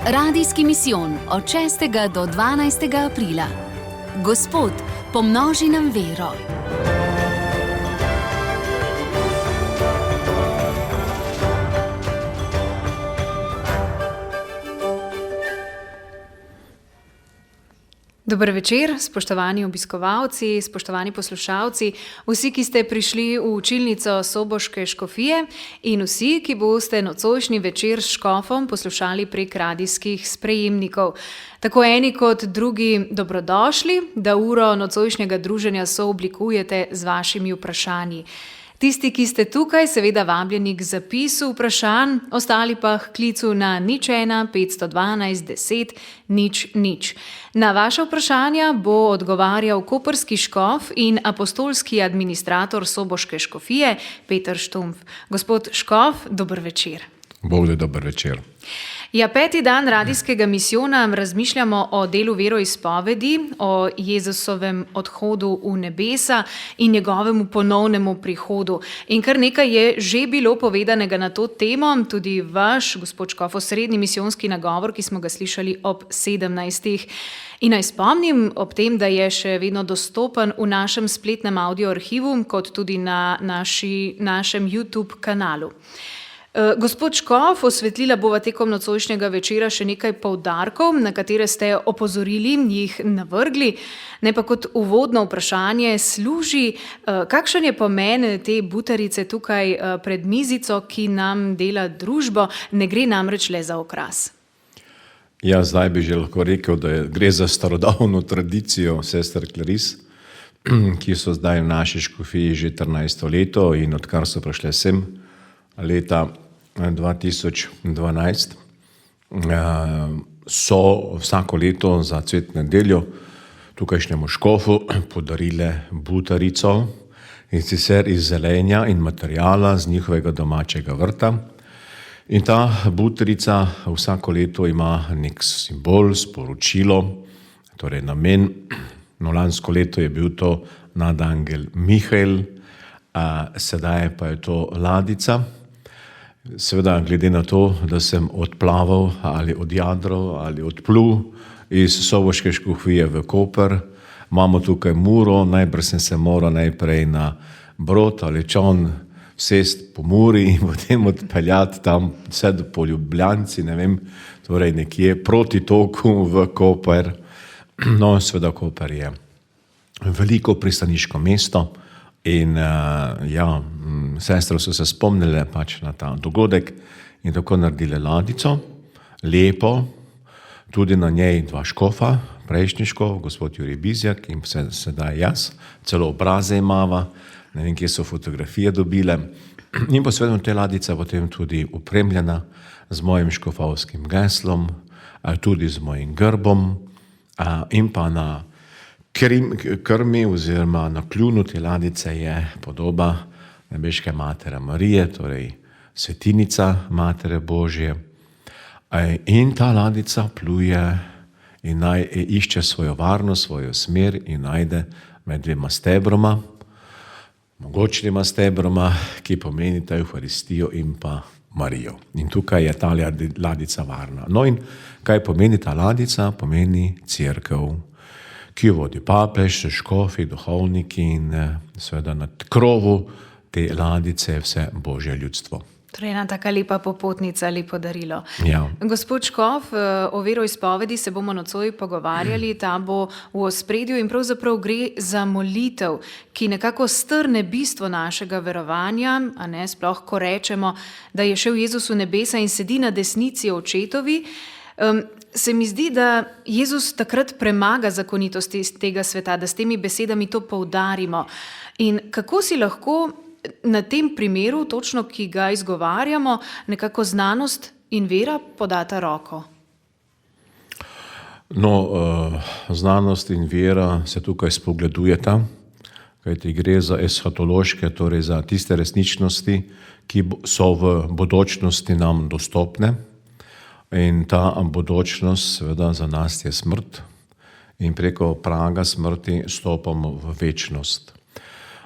Radijski misijon od 6. do 12. aprila. Gospod, pomnoži nam vero. Dober večer, spoštovani obiskovalci, spoštovani poslušalci, vsi, ki ste prišli v učilnico Soboške škofije in vsi, ki boste nocojšnji večer s škofom poslušali prek radijskih sprejemnikov. Tako eni kot drugi dobrodošli, da uro nocojšnjega druženja sooblikujete z vašimi vprašanji. Tisti, ki ste tukaj, seveda vabljeni k zapisu vprašanj, ostali pa k klicu na 01 512 10 00. Na vaše vprašanja bo odgovarjal koprski škof in apostolski administrator Soboške škofije Peter Štumpf. Gospod škof, dober večer. Bog da dober večer. Ja, 5. dan radijskega misijona razmišljamo o delu veroizpovedi, o Jezusovem odhodu v nebesa in njegovemu ponovnemu prihodu. In kar nekaj je že bilo povedanega na to temo, tudi vaš, gospod škof, osrednji misijonski nagovor, ki smo ga slišali ob 17. In naj spomnim ob tem, da je še vedno dostopen v našem spletnem audio arhivu, kot tudi na našem YouTube kanalu. Gospod škof, osvetlila bova tekom nocojšnjega večera še nekaj poudarkov, na katere ste opozorili, jih navrgli. Ne pa kot uvodno vprašanje služi, kakšen je pomen te butarice tukaj pred mizico, ki nam dela družbo, ne gre namreč le za okras. Ja, zdaj bi že lahko rekel, da gre za starodavno tradicijo sester Claris, ki so zdaj v naši škofiji že 13. leto in odkar so prišle sem leta 2012, so vsako leto za cvet nedeljo tukajšnjemu škofu podarile butarico, in sicer iz zelenja in materijala z njihovega domačega vrta. In ta butarica vsako leto ima nek simbol, sporočilo, torej namen. No, lansko leto je bil to nadangel Mihael, sedaj pa je to ladica. Seveda, glede na to, da sem odplaval ali odjadral ali odplul iz Soboške škofije v Koper, imamo tukaj Muro, najbrž sem se moral najprej na brod ali čoln sest po Muri in potem odpeljati tam vse do po Ljubljanci, ne vem, torej nekje proti toku v Koper. No, seveda Koper je veliko pristaniško mesto. In sestre so se spomnile pač na ta dogodek in tako naredile ladico, lepo, tudi na njej dva škofa, prejšnji škof, gospod Jurij Bizjak in sedaj jaz, celo obraze imava, ne vem, kje so fotografije dobile. In pa seveda te ladice potem tudi opremljena z mojim škofovskim geslom, tudi z mojim grbom in pa na krmi oziroma na kljunu te ladice je podoba nebeške Matere Marije, torej svetinica Matere Božje. In ta ladica pluje in išče svojo varnost, svojo smer in najde med dvema stebroma, mogočnima stebroma, ki pomenita Evharistijo in pa Marijo. In tukaj je ta ladica varna. No in kaj pomeni ta ladica? Pomeni cerkev, ki jo vodi papež, škofi, duhovniki in seveda na krovu te ladice vse Božje ljudstvo. Torej ena taka lepa popotnica, lepo darilo. Ja. Gospod škof, o veroizpovedi se bomo nocoj pogovarjali, ta bo v ospredju in pravzaprav gre za molitev, ki nekako strne bistvo našega verovanja, a ne sploh, ko rečemo, da je šel Jezus v nebesa in sedi na desnici očetovi. Se mi zdi, da Jezus takrat premaga zakonitosti tega sveta, da s temi besedami to poudarimo. In kako si lahko na tem primeru, točno ki ga izgovarjamo, nekako znanost in vera podata roko? No, znanost in vera se tukaj spogledujeta, kajti gre za eshatološke, torej za tiste resničnosti, ki so v bodočnosti nam dostopne. In ta bodočnost seveda za nas je smrt in preko praga smrti stopamo v večnost.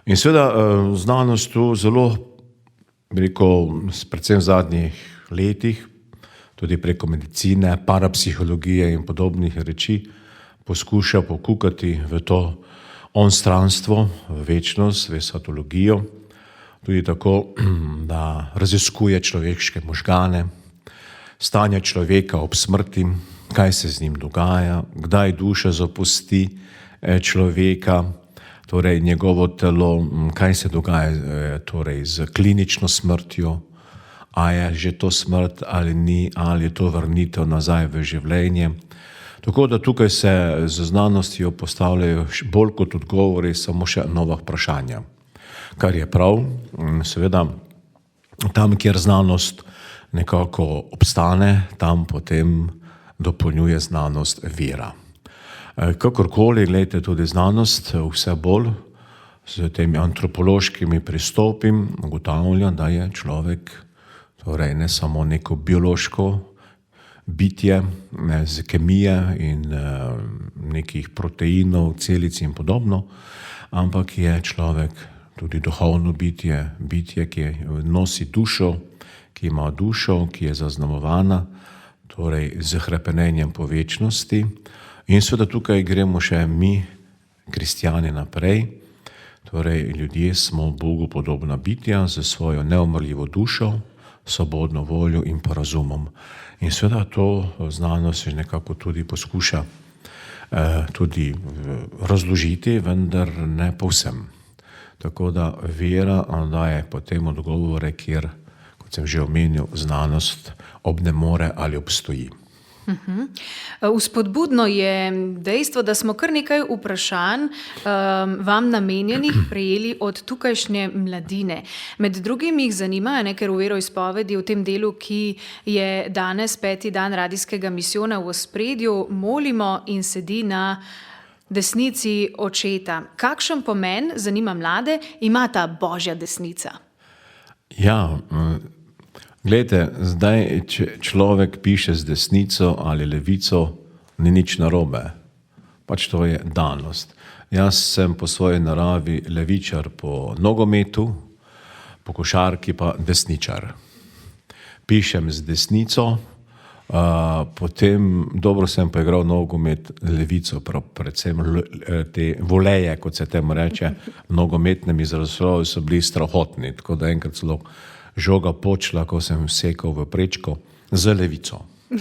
In seveda znanost tu zelo, predvsem v zadnjih letih, tudi preko medicine, parapsihologije in podobnih reči poskuša pokukati v to onstranstvo, v večnost, v esatologijo, tudi tako, da raziskuje človeške možgane, stanje človeka ob smrti, kaj se z njim dogaja, kdaj duša zapusti človeka, torej njegovo telo, kaj se dogaja torej z klinično smrtjo, a je že to smrt ali ni, ali je to vrnitev nazaj v življenje. Tako da tukaj se z znanostjo postavljajo bolj kot odgovori samo še nova vprašanja. Kar je prav, seveda tam, kjer znanost nekako obstane, tam potem dopolnjuje znanost vera. Kakorkoli, gledajte, tudi znanost vse bolj s temi antropološkimi pristopi ugotavlja, da je človek torej ne samo neko biološko bitje z kemije in nekih proteinov, celic in podobno, ampak je človek tudi duhovno bitje, bitje, ki nosi dušo, ki ima dušo, ki je zaznamovana, torej z hrepenenjem po večnosti. In seveda tukaj gremo še mi, kristjani, naprej. Torej, ljudje smo Bogu podobna bitja z svojo neumrljivo dušo, svobodno voljo in pa razumom. In seveda to znanost se nekako tudi poskuša tudi razložiti, vendar ne povsem. Tako da vera daje potem odgovore, kjer, kot sem že omenil, znanost ne more ali obstoji. Vzpodbudno je dejstvo, da smo kar nekaj vprašanj vam namenjenih prejeli od tukajšnje mladine. Med drugim jih zanima, ker v veroizpovedi v tem delu, ki je danes 5. dan radijskega misijona v ospredju, molimo in sedi na desnici očeta. Kakšen pomen, zanima mlade, ima ta božja desnica? Ja, glejte, zdaj, če človek piše z desnico ali levico, ni nič narobe. Pač to je danost. Jaz sem po svoji naravi levičar po nogometu, po košarki pa desničar. Pišem z desnico, potem dobro sem pa igral nogomet levico, predvsem te voleje, kot se temu reče, v nogometnem izrazoslovju so bili strahotni, tako da enkrat celo žoga počla, ko sem sekal v prečko, z levico.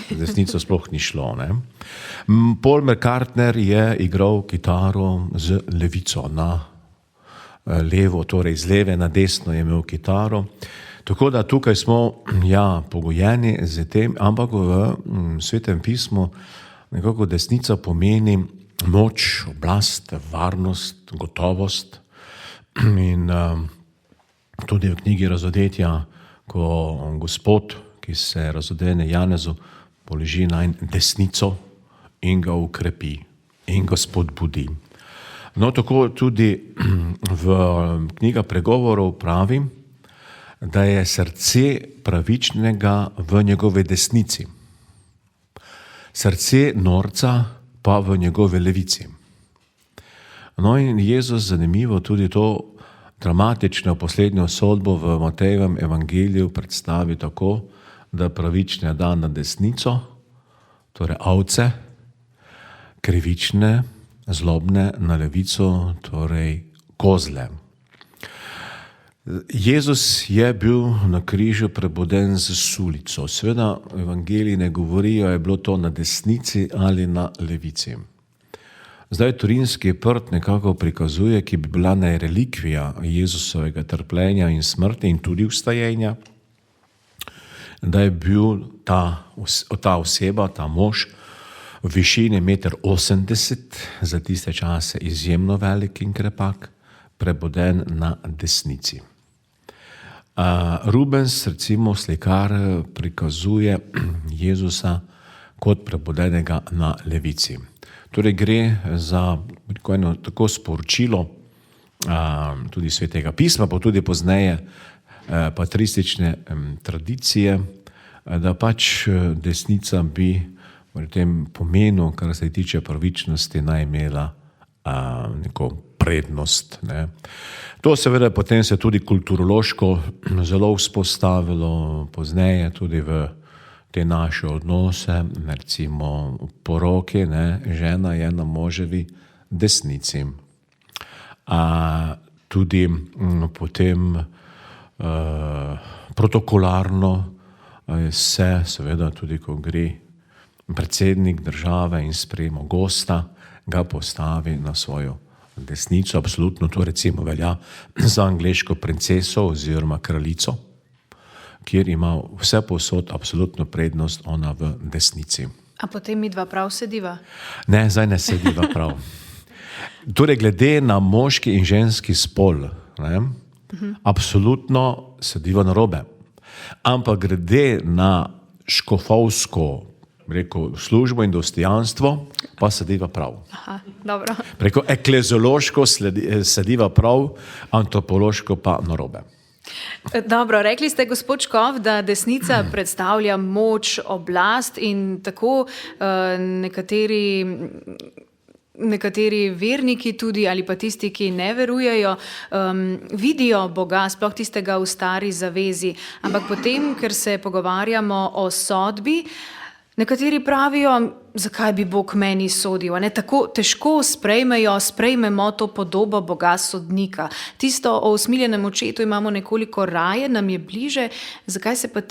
Desnico sploh ni šlo. Ne? Paul McCartney je igral kitaro z levico na levo, torej z leve na desno je imel kitaro. Tako da tukaj smo pogojeni z tem, ampak v Svetem pismu nekako desnica pomeni moč, oblast, varnost, gotovost. In tudi v knjigi Razodetja, ko Gospod, ki se razodene Janezu, položi na desnico in ga ukrepi in ga spodbudi. No, tako tudi v knjiga Pregovorov pravi, da je srce pravičnega v njegove desnici, srce norca pa v njegove levici. No in Jezus, zanimivo, tudi to dramatično poslednjo sodbo v Matejevem evangeliju predstavi tako, da pravične da na desnico, torej ovce, krivične, zlobne na levico, torej kozle. Jezus je bil na križu preboden z sulico. Sveda evangeliji ne govorijo, je bilo to na desnici ali na levici. Zdaj turinski prt nekako prikazuje, ki bi bila naj relikvija Jezusovega trpljenja in smrti in tudi vstajenja, da je bil ta oseba, ta mož, v višini 1,80 m, za tiste čase izjemno velik in krepak, preboden na desnici. Rubens, recimo slikar, prikazuje Jezusa kot prebodenega na levici. Torej gre za eno tako sporočilo tudi Svetega pisma, pa tudi pozneje patristične tradicije, da pač desnica bi v tem pomenu, kar se tiče pravičnosti, naj imela neko prednost. Ne. To seveda potem se tudi kulturološko zelo vzpostavilo, pozneje tudi v te naše odnose, recimo poroke, ne, žena je na moževi desnici. Tudi potem protokolarno se, seveda tudi ko gre predsednik države in sprejema gosta, ga postavi na svojo desnico. Absolutno to recimo velja za angleško princeso oziroma kraljico, kjer ima vse povsod absolutno prednost ona v desnici. A potem mi dva prav sediva? Ne, zdaj ne sediva prav. Torej, glede na moški in ženski spol, ne, absolutno sediva narobe. Ampak glede na škofovsko, rekel, službo in dostojanstvo, pa sediva prav. Aha, dobro. Preko ekleziološko sediva prav, antropološko pa narobe. Dobro, rekli ste, gospod Škof, da desnica predstavlja moč, oblast in tako nekateri verniki tudi ali pa tisti, ki ne verujejo, vidijo Boga, sploh tistega v stari zavezi. Ampak potem, ker se pogovarjamo o sodbi, nekateri pravijo, zakaj bi Bog meni sodil. Ne? Tako težko sprejmemo to podobo Boga sodnika. Tisto o usmiljenem očetu imamo nekoliko raje, nam je bliže. Zakaj se pa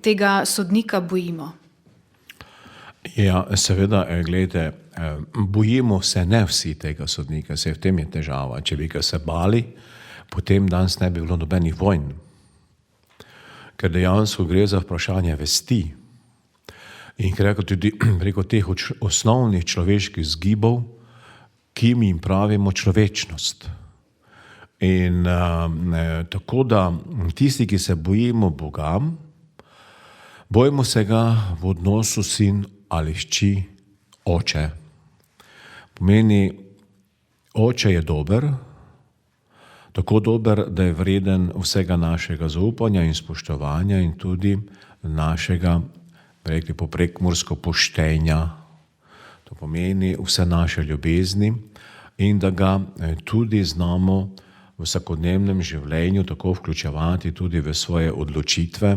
tega sodnika bojimo? Ja, seveda, gledajte, bojimo se ne vsi tega sodnika, se v tem je težava. Če bi ga se bali, potem danes ne bi bilo nobenih vojn. Ker dejansko gre za vprašanje vesti. In rekel tudi preko teh osnovnih človeških zgibov, ki mi jim pravimo človečnost. In tako da tisti, ki se bojimo Boga, bojimo se ga v odnosu sin ali hči, oče. Pomeni, oče je dober, tako dober, da je vreden vsega našega zaupanja in spoštovanja in tudi našega, rekli po prekmursko, poštenja. To pomeni vse naše ljubezni in da ga tudi znamo v vsakodnevnem življenju tako vključevati tudi v svoje odločitve.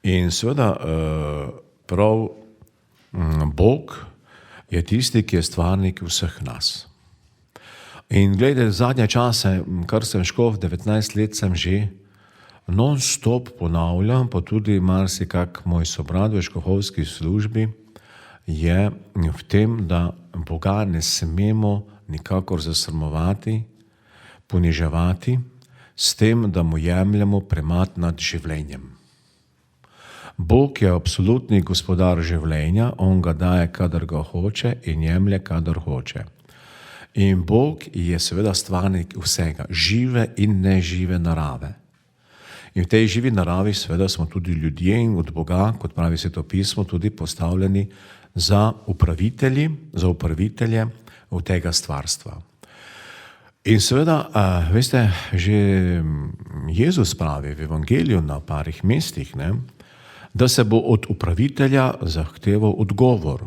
In seveda prav Bog je tisti, ki je stvarnik vseh nas. In gledajte, zadnje čase, kar sem škof, 19 let sem že, non-stop ponavljam, pa tudi marsikak moj sobrat v škofovski službi, je v tem, da Boga ne smemo nikakor zasrmovati, poniževati, s tem, da mu jemljemo premat nad življenjem. Bog je absolutni gospodar življenja, on ga daje, kadar ga hoče in jemlje, kadar hoče. In Bog je seveda stvarnik vsega, žive in nežive narave. In v tej živi naravi seveda smo tudi ljudje in od Boga, kot pravi Sveto pismo, tudi postavljeni za upravitelje v tega stvarstva. In seveda, veste, že Jezus pravi v evangeliju na parih mestih, ne, da se bo od upravitelja zahteval odgovor,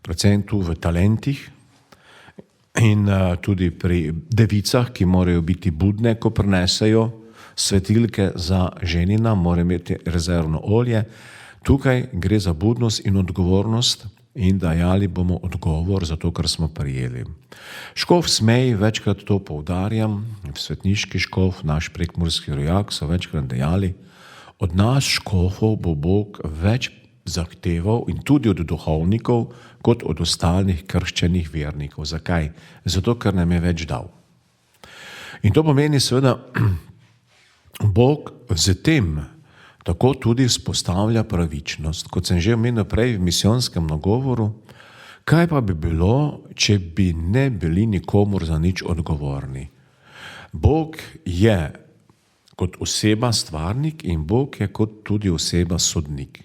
predvsem tu v talentih in tudi pri devicah, ki morajo biti budne, ko prinesejo svetilke za ženina, morajo imeti rezervno olje. Tukaj gre za budnost in odgovornost in dajali bomo odgovor za to, kar smo prijeli. Škof Smej, večkrat to poudarjam, svetniški škof, naš prekmurski rojak so večkrat dejali, od nas škofov bo Bog več zahteval in tudi od duhovnikov, kot od ostalih krščenih vernikov. Zakaj? Zato, ker nam je več dal. In to pomeni seveda, Bog z tem tako tudi vzpostavlja pravičnost. Kot sem že omenil prej v misijonskem nagovoru, kaj pa bi bilo, če bi ne bili nikomur za nič odgovorni? Bog je kot oseba stvarnik in Bog je kot tudi oseba sodnik.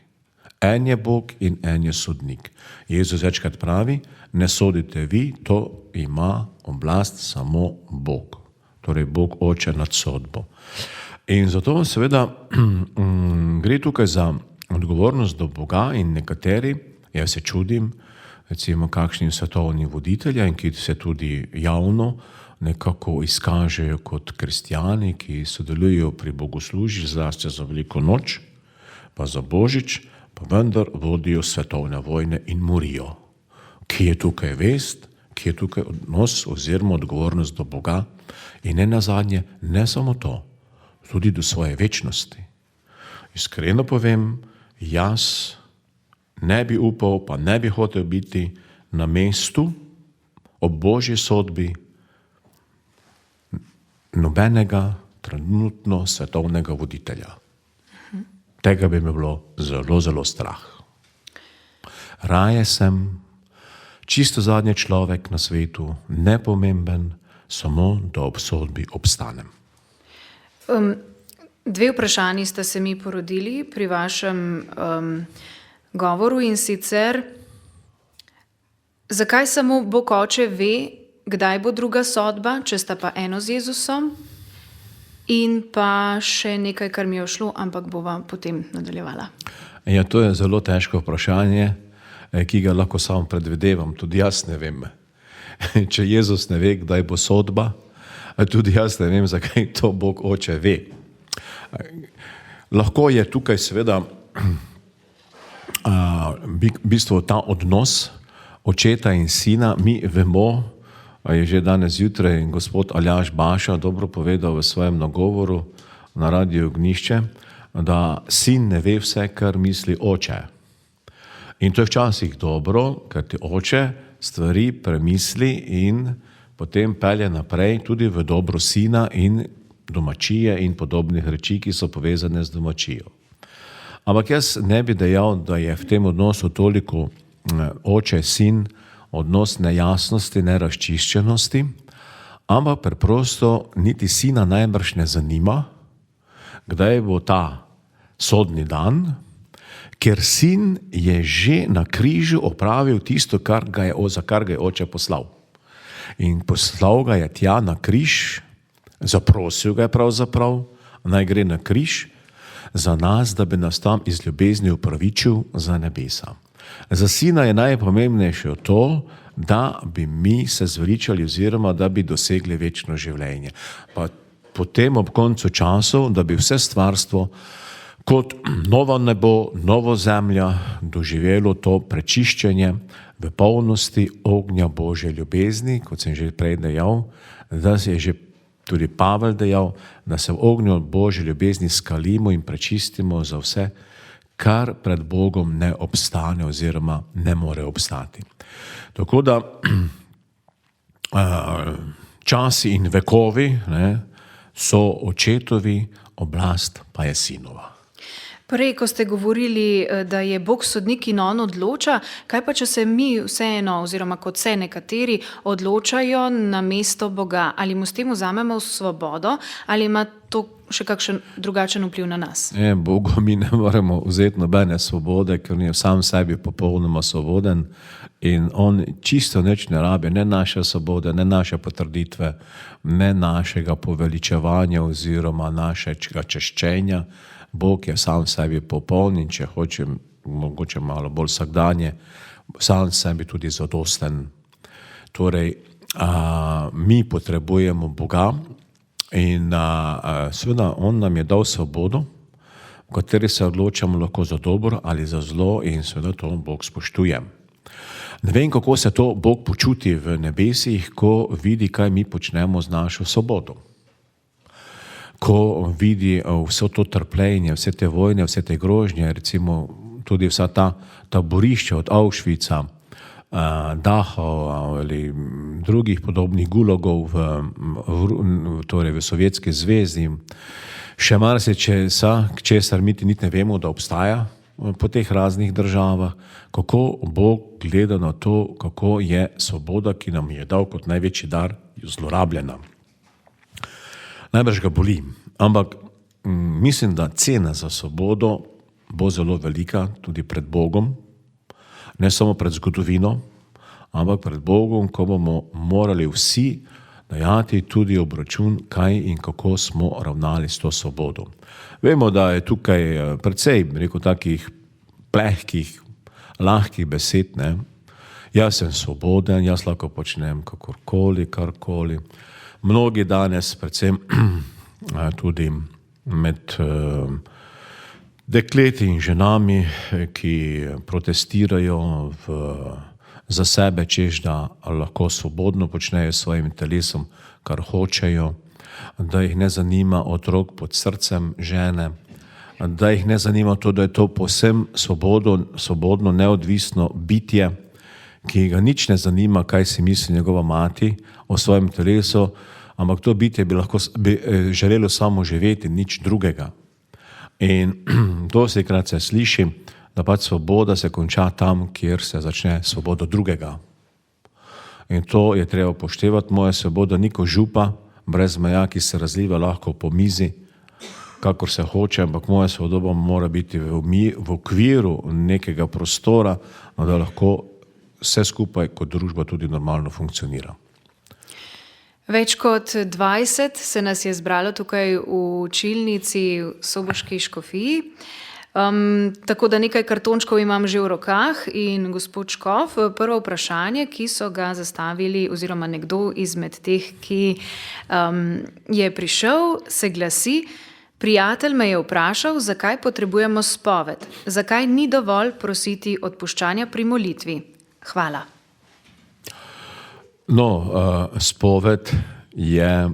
En je Bog in en je sodnik. Jezus večkrat pravi, ne sodite vi, to ima oblast samo Bog. Torej Bog oče nad sodbo. In zato seveda gre tukaj za odgovornost do Boga in nekateri, jaz se čudim, recimo kakšnim svetovnim voditeljem, ki se tudi javno nekako izkažejo kot kristjani, ki sodelujo pri bogoslužji, zlasti za veliko noč, pa za Božič, pa vendar vodijo svetovne vojne in morijo. Kje je tukaj vest, kje je tukaj odnos oziroma odgovornost do Boga in ne nazadnje, ne samo to, tudi do svoje večnosti. Iskreno povem, jaz ne bi upal, pa ne bi hotel biti na mestu ob Božji sodbi nobenega trenutno svetovnega voditelja. Tega bi mi bilo zelo, zelo strah. Raje sem čisto zadnji človek na svetu, nepomemben, samo da ob sodbi obstanem. Dve vprašanji sta se mi porodili pri vašem govoru, in sicer, zakaj samo Bog Oče ve, kdaj bo druga sodba, če sta pa eno z Jezusom? In pa še nekaj, kar mi je ušlo, ampak bova potem nadaljevala. Ja, to je zelo težko vprašanje, ki ga lahko samo predvidevam. Tudi jaz ne vem. Če Jezus ne ve, kdaj bo sodba, tudi jaz ne vem, zakaj to Bog Oče ve. Lahko je tukaj seveda v bistvu ta odnos očeta in sina. Mi vemo, je že danes zjutraj gospod Aljaž Baša dobro povedal v svojem nagovoru na Radiu Ognjišče, da sin ne ve vse, kar misli oče. In to je včasih dobro, ker ti oče stvari premisli in potem pelje naprej tudi v dobro sina in domačije in podobnih reči, ki so povezane z domačijo. Ampak jaz ne bi dejal, da je v tem odnosu toliko oče-sin odnos nejasnosti, nerazčiščenosti, ampak preprosto niti sina najbrž ne zanima, kdaj bo ta sodni dan, ker sin je že na križu opravil tisto, za kar ga je oče poslal. In poslal ga je tja na križ, zaprosil ga je pravzaprav, naj gre na križ za nas, da bi nas tam iz ljubezni upravičil za nebesa. Za sina je najpomembnejše to, da bi mi se zveličali oziroma da bi dosegli večno življenje. Pa potem ob koncu časov, da bi vse stvarstvo kot novo nebo, novo zemlja doživelo to prečiščenje v polnosti ognja Božje ljubezni, kot sem že prej dejal, da je že tudi Pavel dejal, da se v ognju Božje ljubezni skalimo in prečistimo za vse, kar pred Bogom ne obstane oziroma ne more obstati. Tako da časi in vekovi so očetovi, oblast pa je sinova. Prej, ko ste govorili, da je Bog sodnik in on odloča, kaj pa, če se mi vseeno, oziroma kot se nekateri odločajo na mesto Boga, ali mu s tem vzamemo svobodo, ali ima to še kakšen drugačen vpliv na nas? Bogu mi ne moremo vzeti nobene svobode, ker on je sam sebi popolnoma svoboden in on čisto nič ne rabi, ne naše svobode, ne naše potrditve, ne našega poveličevanja oziroma našega češčenja. Bog je sam sebi popoln in če hoče mogoče malo bolj vsakdanje, sam sebi tudi zadosten. Torej, mi potrebujemo Boga in seveda on nam je dal svobodo, v kateri se odločamo lahko za dobro ali za zlo in seveda to Bog spoštuje. Ne vem, kako se to Bog počuti v nebesih, ko vidi, kaj mi počnemo z našo svobodo. Ko vidi vse to trpljenje, vse te vojne, vse te grožnje, recimo tudi vsa ta taborišča od Auschwitza, Dachau ali drugih podobnih gulagov torej v Sovjetski zvezi, še marsikaj, česar mi niti ne vemo, da obstaja po teh raznih državah, kako Bog gleda na to, kako je svoboda, ki nam je dal kot največji dar, zlorabljena. Najbrž ga boli, ampak mislim, da cena za svobodo bo zelo velika tudi pred Bogom, ne samo pred zgodovino, ampak pred Bogom, ko bomo morali vsi dajati tudi obračun, kaj in kako smo ravnali s to svobodo. Vemo, da je tukaj precej, rekel, takih plehkih, lahkih besed, ne. Jaz sem svoboden, jaz lahko počnem kakorkoli, karkoli. Mnogi danes, predvsem tudi med dekleti in ženami, ki protestirajo za sebe, češ da lahko svobodno počnejo s svojim telesom, kar hočejo, da jih ne zanima otrok pod srcem žene, da jih ne zanima to, da je to povsem svobodno, neodvisno bitje, ki ga nič ne zanima, kaj si misli njegova mati o svojem telesu, ampak to bitje bi želelo samo živeti, nič drugega. In dostikrat se sliši, da pač svoboda se konča tam, kjer se začne svoboda drugega. In to je treba upoštevati. Moja svoboda ni kot župa, brez meja, ki se razliva lahko po mizi, kakor se hoče, ampak moja svoboda mora biti v okviru nekega prostora, da lahko vse skupaj kot družba tudi normalno funkcionira. Več kot 20 se nas je zbralo tukaj v učilnici v Soboški škofiji. Tako da nekaj kartončkov imam že v rokah in gospod Škof, prvo vprašanje, ki so ga zastavili oziroma nekdo izmed teh, ki je prišel, se glasi: prijatelj me je vprašal, zakaj potrebujemo spoved, zakaj ni dovolj prositi odpuščanja pri molitvi. Hvala. No, spoved je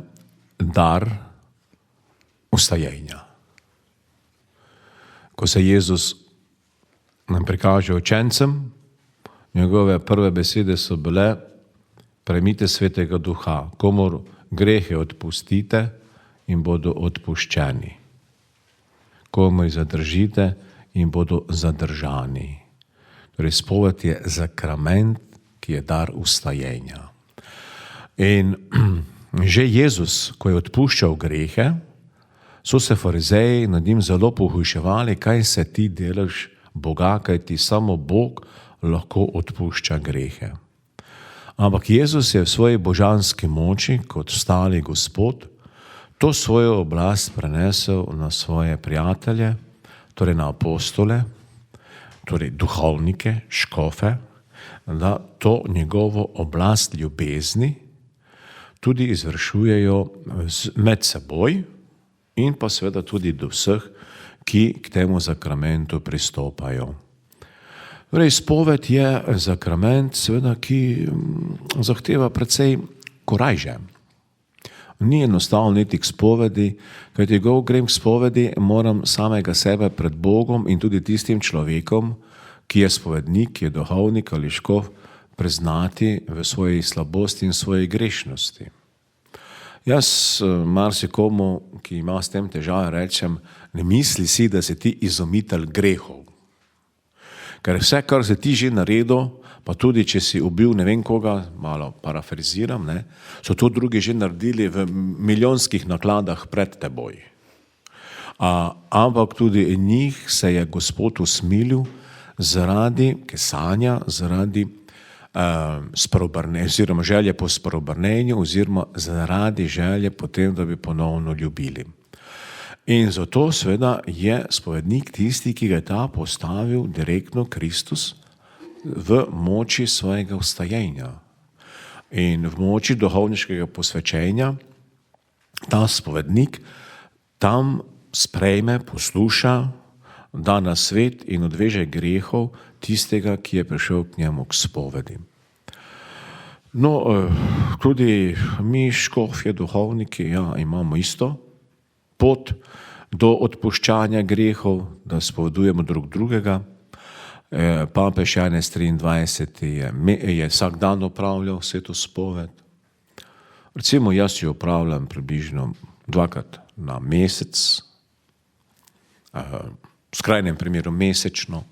dar vstajenja. Ko se Jezus nam prikaže učencem, njegove prve besede so bile: prejmite Svetega Duha, komur grehe odpustite in bodo odpuščeni. Komur zadržite in bodo zadržani. Torej, spoved je sakrament, ki je dar vstajenja. In že Jezus, ko je odpuščal grehe, so se farizeji nad njim zelo pohujševali, kaj se ti delaš Boga, kaj ti samo Bog lahko odpušča grehe. Ampak Jezus je v svoji božanski moči, kot stali Gospod, to svojo oblast prenesel na svoje prijatelje, torej na apostole, torej duhovnike, škofe, da to njegovo oblast ljubezni tudi izvršujejo med seboj in pa seveda tudi do vseh, ki k temu sakramentu pristopajo. Torej, spoved je sakrament, seveda, ki zahteva precej korajže. Ni enostavno iti k spovedi, kajti ko grem k spovedi, moram samega sebe pred Bogom in tudi tistim človekom, ki je spovednik, ki je duhovnik ali škof, priznati v svoji slabosti in svoji grešnosti. Jaz marsikomu, ki ima s tem težave, rečem: ne misli si, da si ti izumitelj grehov. Ker vse, kar si ti že naredil, pa tudi če si ubil ne vem koga, malo parafraziram, so to drugi že naredili v milijonskih nakladah pred teboj. Ampak tudi njih se je Gospod usmilil zaradi kesanja, zaradi oziroma želje po spreobrnenju, oziroma zaradi želje potem, da bi ponovno ljubili. In zato seveda je spovednik tisti, ki ga je ta postavil direktno Kristus v moči svojega vstajenja. In v moči duhovniškega posvečenja ta spovednik tam sprejme, posluša, da na svet in odveže grehov tistega, ki je prišel k njemu k spovedi. No, tudi mi, škofje, duhovniki, imamo isto pot do odpuščanja grehov, da spovedujemo drug drugega. Papež Janez 23. je vsak dan opravljal sveto spoved. Recimo, jaz jo opravljam približno 2krat na mesec, v skrajnem primeru mesečno,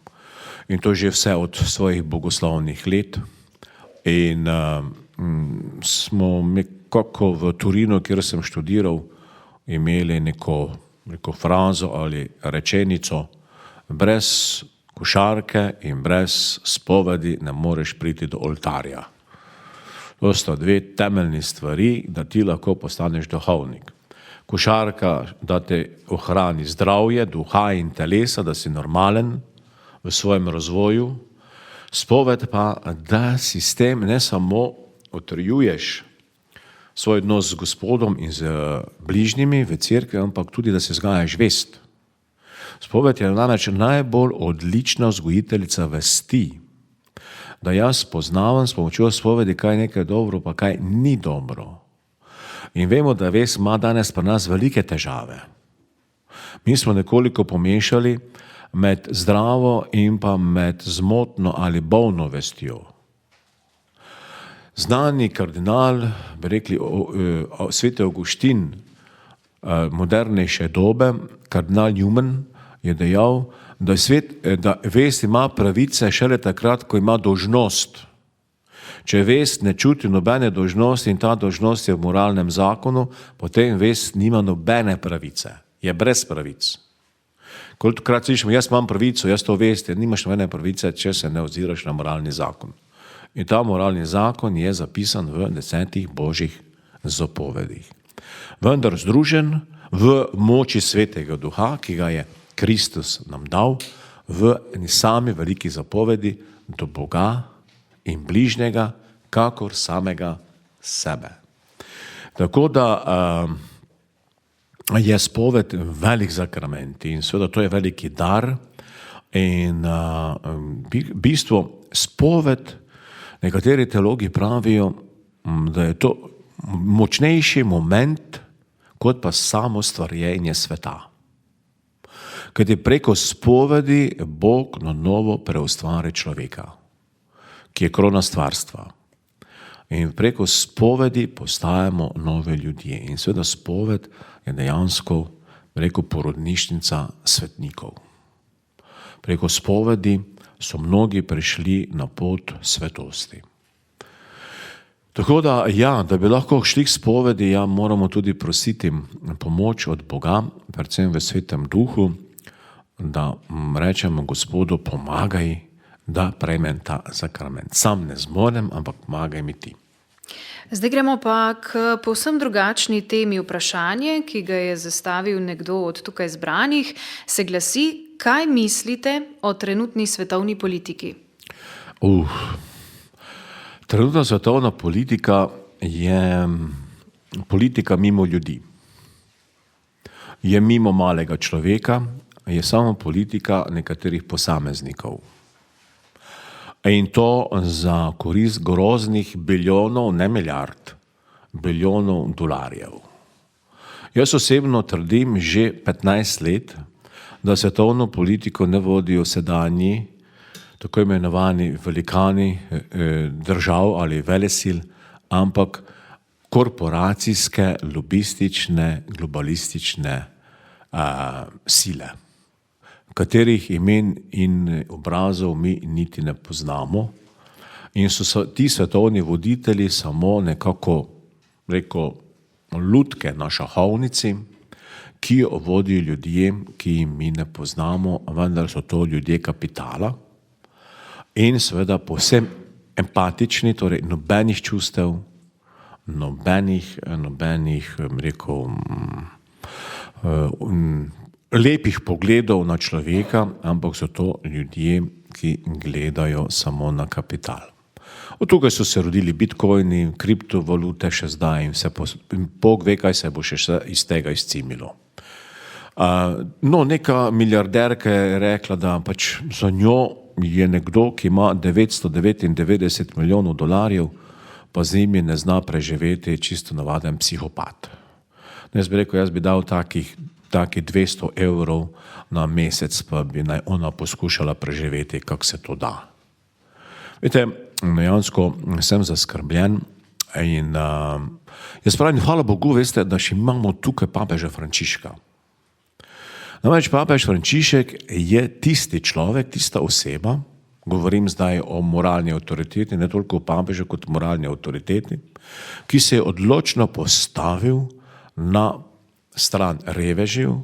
in to že vse od svojih bogoslovnih let. In smo nekako v Torinu, kjer sem študiral, imeli neko frazo ali rečenico: brez košarke in brez spovedi ne moreš priti do oltarja. To sta dve temeljni stvari, da ti lahko postaneš duhovnik. Košarka, da te ohrani zdravje, duha in telesa, da si normalen v svojem razvoju. Spoved pa, da si s tem ne samo utrjuješ svoj odnos z Gospodom in z bližnjimi v cerkvi, ampak tudi, da se vzgajaš vest. Spoved je namreč najbolj odlična vzgojiteljica vesti, da jaz spoznavam s pomočjo spovedi, kaj je nekaj dobro, pa kaj ni dobro. In vemo, da vest ima danes pri nas velike težave. Mi smo nekoliko pomešali med zdravo in pa med zmotno ali bolno vestjo. Znani kardinal, bi rekli sveti Avguštin modernejše dobe, kardinal Newman, je dejal, da vest ima pravice šele takrat, ko ima dolžnost. Če vest ne čuti nobene dolžnosti in ta dolžnost je v moralnem zakonu, potem vest nima nobene pravice, je brez pravic. Kolikokrat slišimo, jaz imam pravico, jaz to vest, nimaš nobene pravice, če se ne oziraš na moralni zakon. In ta moralni zakon je zapisan v 10 božjih zapovedih. Vendar združen v moči Svetega Duha, ki ga je Kristus nam dal, v eni sami veliki zapovedi do Boga in bližnjega, kakor samega sebe. Tako da je spoved velik sakrament in seveda to je veliki dar in bistvo spoved, nekateri teologi pravijo, da je to močnejši moment, kot pa samo stvarjenje sveta. Kajti preko spovedi Bog na novo preustvari človeka, ki je krona stvarstva. In preko spovedi postajamo nove ljudje. In seveda spoved je dejansko, rekel, porodnišnica svetnikov. Preko spovedi so mnogi prišli na pot svetosti. Tako da, da bi lahko šli k spovedi, moramo tudi prositi pomoč od Boga, predvsem v Svetem Duhu, da rečemo Gospodu, pomagaj, da prejmem ta sakrament. Sam ne zmorem, ampak pomagaj mi ti. Zdaj gremo pa k povsem drugačni temi. Vprašanje, ki ga je zastavil nekdo od tukaj zbranih, se glasi: kaj mislite o trenutni svetovni politiki? Trenutna svetovna politika je politika mimo ljudi. Je mimo malega človeka, je samo politika nekaterih posameznikov. In to za korist groznih bilijonov, ne milijard, bilijonov dolarjev. Jaz osebno trdim že 15 let, da svetovno politiko ne vodijo sedanji, tako imenovani velikani držav ali velesil, ampak korporacijske, lobistične, globalistične sile, katerih imen in obrazov mi niti ne poznamo. In so ti svetovni voditelji samo nekako, lutke na šahovnici, ki jo vodijo ljudje, ki jim mi ne poznamo, vendar so to ljudje kapitala in seveda povsem empatični, torej nobenih čustev, nobenih lepih pogledov na človeka, ampak so to ljudje, ki gledajo samo na kapital. Od tukaj so se rodili bitcoini, kriptovalute še zdaj in Bog ve, kaj se bo še iz tega izcimilo. Neka milijarderka je rekla, da pač za njo je nekdo, ki ima 999 milijonov dolarjev, pa z njimi ne zna preživeti, čisto navaden psihopat. Jaz bi rekel, jaz bi dal takih 200 evrov na mesec, pa bi naj ona poskušala preživeti, kako se to da. Veste, dejansko sem zaskrbljen in jaz pravim, hvala Bogu, veste, da še imamo tukaj papeža Frančiška. Namreč papež Frančišek je tisti človek, tista oseba, govorim zdaj o moralni avtoriteti, ne toliko o papežu kot moralni avtoriteti, ki se je odločno postavil na stran revežev,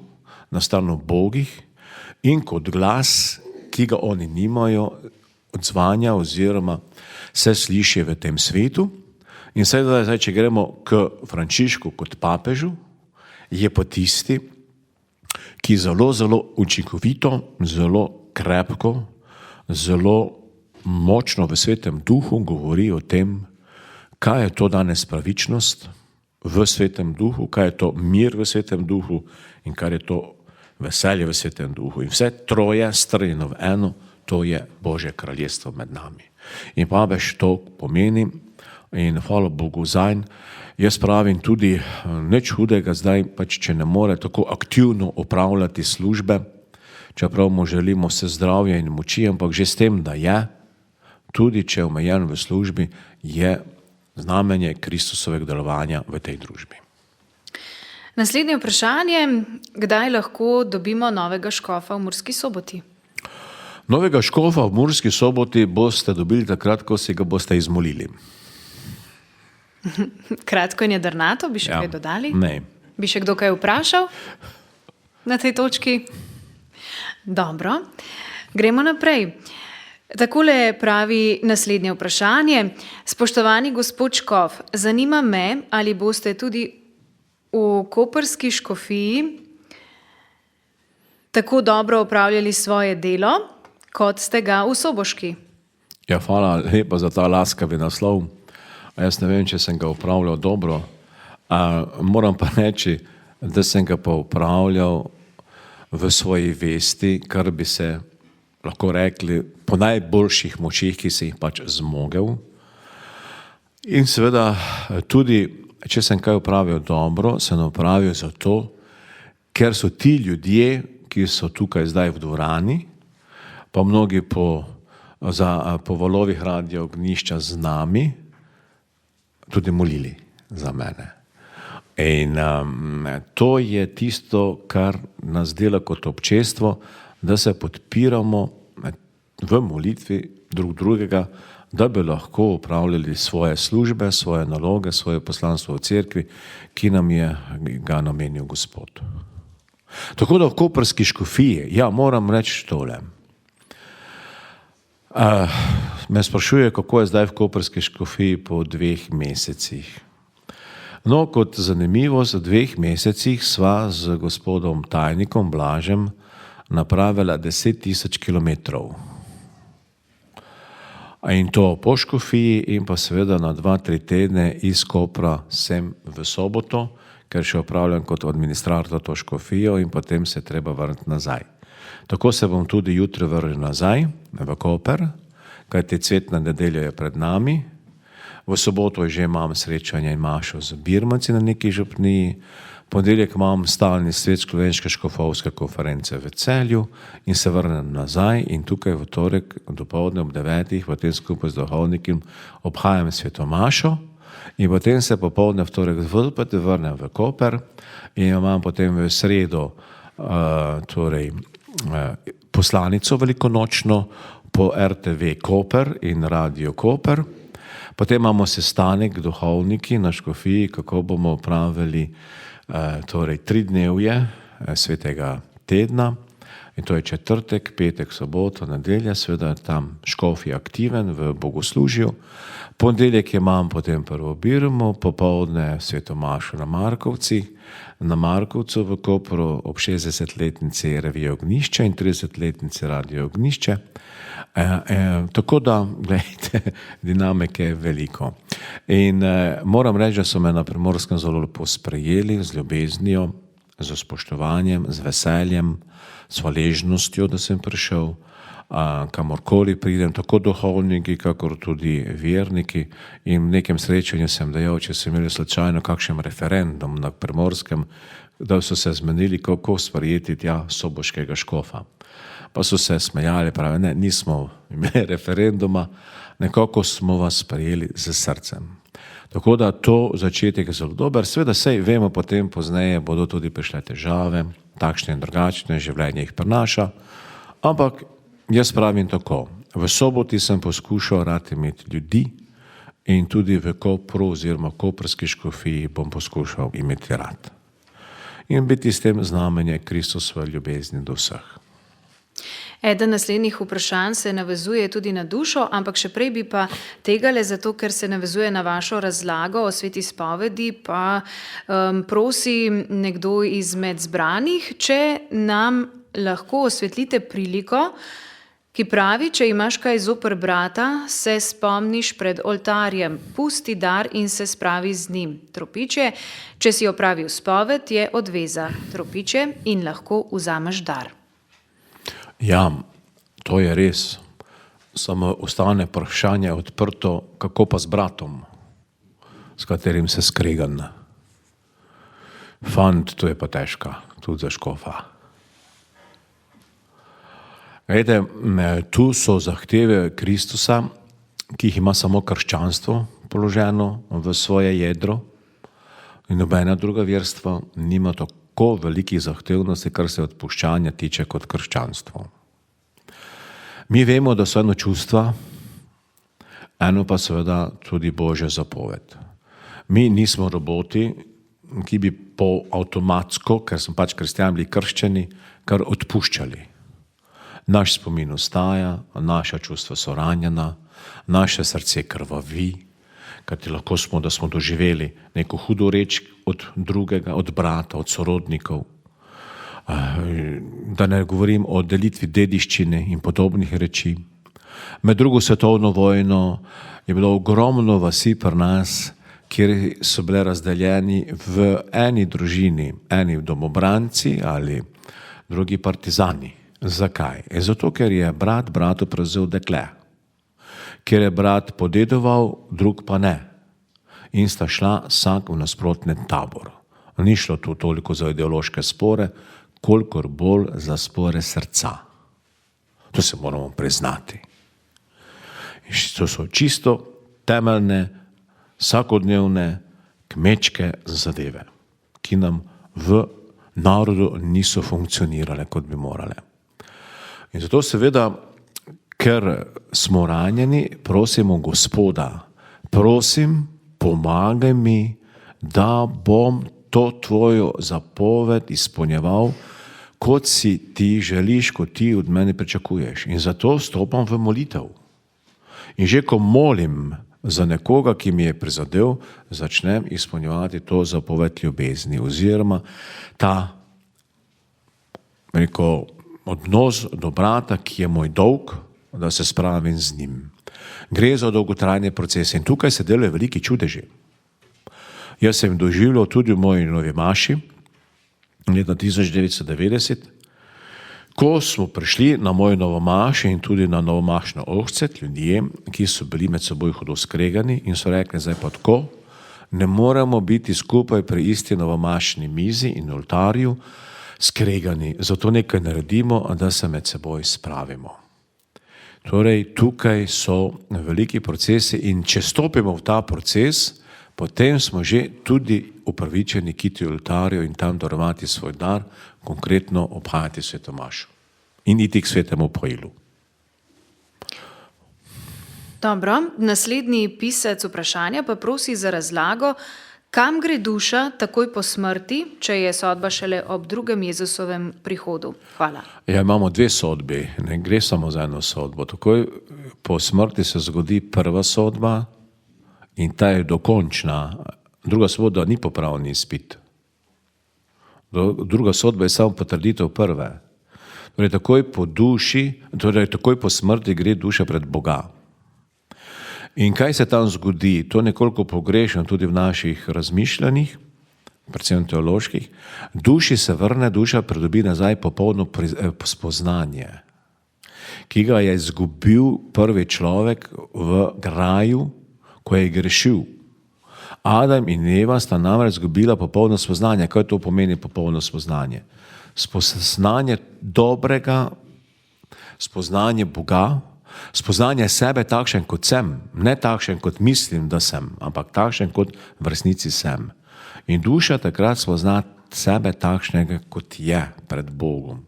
na stran ubogih in kot glas, ki ga oni nimajo, odzvanja oziroma se sliši v tem svetu. In zdaj, če gremo k Frančišku kot papežu, je pa tisti, ki zelo, zelo učinkovito, zelo krepko, zelo močno v Svetem Duhu govori o tem, kaj je to danes pravičnost v Svetem Duhu, kaj je to mir v Svetem Duhu in kaj je to veselje v Svetem Duhu. In vse troje strjeno v eno, to je Božje kraljestvo med nami. In papež to pomeni in hvala Bogu zanj. Jaz pravim tudi, nič hudega zdaj, pač če ne more tako aktivno opravljati službe, čeprav mu želimo vse zdravje in moči, ampak že s tem, da je, tudi če je omejen v službi, je znamenje Kristusovega delovanja v tej družbi. Naslednje vprašanje, kdaj lahko dobimo novega škofa v Murski Soboti? Novega škofa v Murski Soboti boste dobili takrat, ko si ga boste izmolili. Kratko in jedrnato, bi še kaj dodali? Ne. Bi še kdo kaj vprašal na tej točki? Dobro, gremo naprej. Takole pravi naslednje vprašanje. Spoštovani gospod škof, zanima me, ali boste tudi v koprski škofiji tako dobro opravljali svoje delo, kot ste ga v soboški. Ja, hvala lepa za ta laskavi naslov. Jaz ne vem, če sem ga upravljal dobro. Moram pa reči, da sem ga pa upravljal v svoji vesti, kar bi se lahko rekli po najboljših močih, ki sem jih pač zmogel. In seveda tudi, če sem kaj upravil dobro, sem upravil zato, ker so ti ljudje, ki so tukaj zdaj v dvorani, pa mnogi po valovih Radia Ognjišča z nami, tudi molili za mene. In to je tisto, kar nas dela kot občestvo, da se podpiramo v molitvi drug drugega, da bi lahko upravljali svoje službe, svoje naloge, svoje poslanstvo v cerkvi, ki nam je ga namenil Gospod. Tako da v koprski škofiji, moram reči tole. Me sprašuje, kako je zdaj v koprski škofiji po 2 mesecih. No, kot zanimivost, v 2 mesecih sva z gospodom tajnikom Blažem napravila 10.000 kilometrov. In to po škofiji in pa seveda na 2-3 tedne iz Kopra sem v Soboto, ker še opravljam kot administrator to škofijo in potem se treba vrniti nazaj. Tako se bom tudi jutri vrnil nazaj v Koper, kajti cvetna nedelja je pred nami. V soboto že imam srečanje in mašo z birmanci na neki župniji. Ponedeljek imam stalni svet Slovenske škofovske konference v Celju in se vrnem nazaj in tukaj v torek dopoldne ob 9. potem skupaj z duhovnikom obhajam svetomašo in potem se popoldne v torek vrnem v Koper in imam potem v sredo poslanico velikonočno po RTV Koper in Radio Koper. Potem imamo sestanek duhovniki na škofiji, kako bomo opravili 3 dnevje svetega tedna in to je četrtek, petek, soboto, nedelja, seveda tam škof je aktiven v bogoslužju. Ponedeljek imam potem prvo birmo, popoldne svetomašo na Markovcu v Kopru ob 60-letnici Revije Ognjišče in 30-letnici Radio Ognjišče. Tako da, gledajte, dinamike je veliko. In moram reči, da so me na Primorskem zelo lepo sprejeli z ljubeznijo, z spoštovanjem, z veseljem, s hvaležnostjo, da sem prišel. Kamorkoli pridem, tako duhovniki, kakor tudi verniki. In v nekem srečanju sem dejal, če so imeli slučajno kakšen referendum na Primorskem, da so se zmenili, kako sprejeti tja soboškega škofa. Pa so se smejali, pravi, ne, nismo imeli referenduma, nekako smo vas sprejeli z srcem. Tako da to začetek je zelo dober. Sveda sej vemo, potem pozneje bodo tudi prišle težave, takšne in drugačne, življenje jih prinaša, ampak jaz pravim tako, v soboti sem poskušal rad imeti ljudi in tudi v Kopru oziroma koprski škofiji bom poskušal imeti rad. In biti s tem znamenje Kristusove ljubezni do vseh. Eden naslednjih vprašanj se navezuje tudi na dušo, ampak še prej bi pa tegale, zato ker se navezuje na vašo razlago o sveti spovedi, pa prosi nekdo izmed zbranih, če nam lahko osvetlite priliko, ki pravi, če imaš kaj zoper brata, se spomniš pred oltarjem, pusti dar in se spravi z njim. Tropiče, če si opravil spoved, je odveza. Tropiče in lahko vzameš dar. Ja, to je res. Samo ostane vprašanje odprto, kako pa z bratom, s katerim se skregan. Fant, to je pa težka, tudi za škofa. Glejte, tu so zahteve Kristusa, ki jih ima samo krščanstvo položeno v svoje jedro in nobena druga verstva nima tako velikih zahtevnosti, kar se odpuščanja tiče kot krščanstvo. Mi vemo, da so eno čustva, eno pa seveda tudi Božja zapoved. Mi nismo roboti, ki bi po avtomatsko, ker smo pač kristjani bili krščeni, kar odpuščali. Naš spomin ostaja, naša čustva so ranjena, naše srce krvavi, kajti lahko smo, da smo doživeli neko hudo reč od drugega, od brata, od sorodnikov. Da ne govorim o delitvi dediščine in podobnih reči. Med drugo svetovno vojno je bilo ogromno vasi pri nas, kjer so bile razdeljeni v eni družini, eni domobranci ali drugi partizani. Zakaj? Zato, ker je brat bratu prevzel dekle. Ker je brat podedoval, drug pa ne. In sta šla vsak v nasprotni tabor. Ni šlo tu toliko za ideološke spore, kolikor bolj za spore srca. To se moramo priznati. In to so čisto temeljne, vsakodnevne, kmečke zadeve, ki nam v narodu niso funkcionirale, kot bi morale. In zato seveda, ker smo ranjeni, prosimo Gospoda, prosim, pomagaj mi, da bom to tvojo zapoved izpolnjeval, kot si ti želiš, kot ti od mene pričakuješ. In zato stopam v molitev. In že ko molim za nekoga, ki mi je prizadel, začnem izpolnjevati to zapoved ljubezni oziroma ta odnos do brata, ki je moj dolg, da se spravim z njim. Gre za dolgotrajne procese in tukaj se delajo veliki čudeži. Jaz sem doživljal tudi v moji novi maši leta 1990, ko smo prišli na mojo novomašo in tudi na novomašno ohcet ljudje, ki so bili med seboj hudo skregani in so rekli, zdaj pa tako, ne moremo biti skupaj pri isti novomašni mizi in oltarju skregani, zato nekaj naredimo, da se med seboj spravimo. Torej, tukaj so veliki procesi in če stopimo v ta proces, potem smo že tudi upravičeni kiti oltarju in tam darovati svoj dar, konkretno obhajati sveto mašo in iti k svetemu pojilu. Dobro, naslednji pisec vprašanja pa prosi za razlago, kam gre duša takoj po smrti, če je sodba šele ob drugem Jezusovem prihodu? Hvala. Ja, imamo dve sodbi, ne gre samo za eno sodbo. Takoj po smrti se zgodi prva sodba in ta je dokončna. Druga sodba ni popravni izpit. Druga sodba je samo potrditev prve. Torej, takoj po smrti gre duša pred Boga. In kaj se tam zgodi? To nekoliko pogrešam tudi v naših razmišljanjih, predvsem teoloških. Duši se vrne, duša pridobi nazaj popolno spoznanje, ki ga je izgubil prvi človek v raju, ko je grešil. Adam in Eva sta namreč izgubila popolno spoznanje. Kaj to pomeni popolno spoznanje? Spoznanje dobrega, spoznanje Boga, spoznanje sebe takšen, kot sem, ne takšen, kot mislim, da sem, ampak takšen, kot v resnici sem. In duša takrat spozna sebe takšnega, kot je pred Bogom.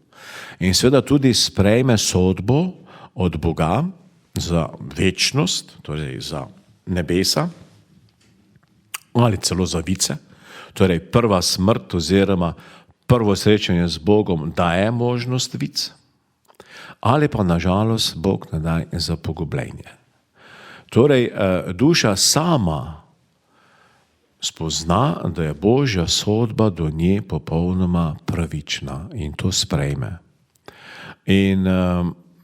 In seveda tudi sprejme sodbo od Boga za večnost, torej za nebesa, ali celo za vice. Torej prva smrt oziroma prvo srečanje z Bogom daje možnost vic, ali pa nažalost Bog ne daje za pogubljenje. Torej duša sama spozna, da je Božja sodba do nje popolnoma pravična in to sprejme. In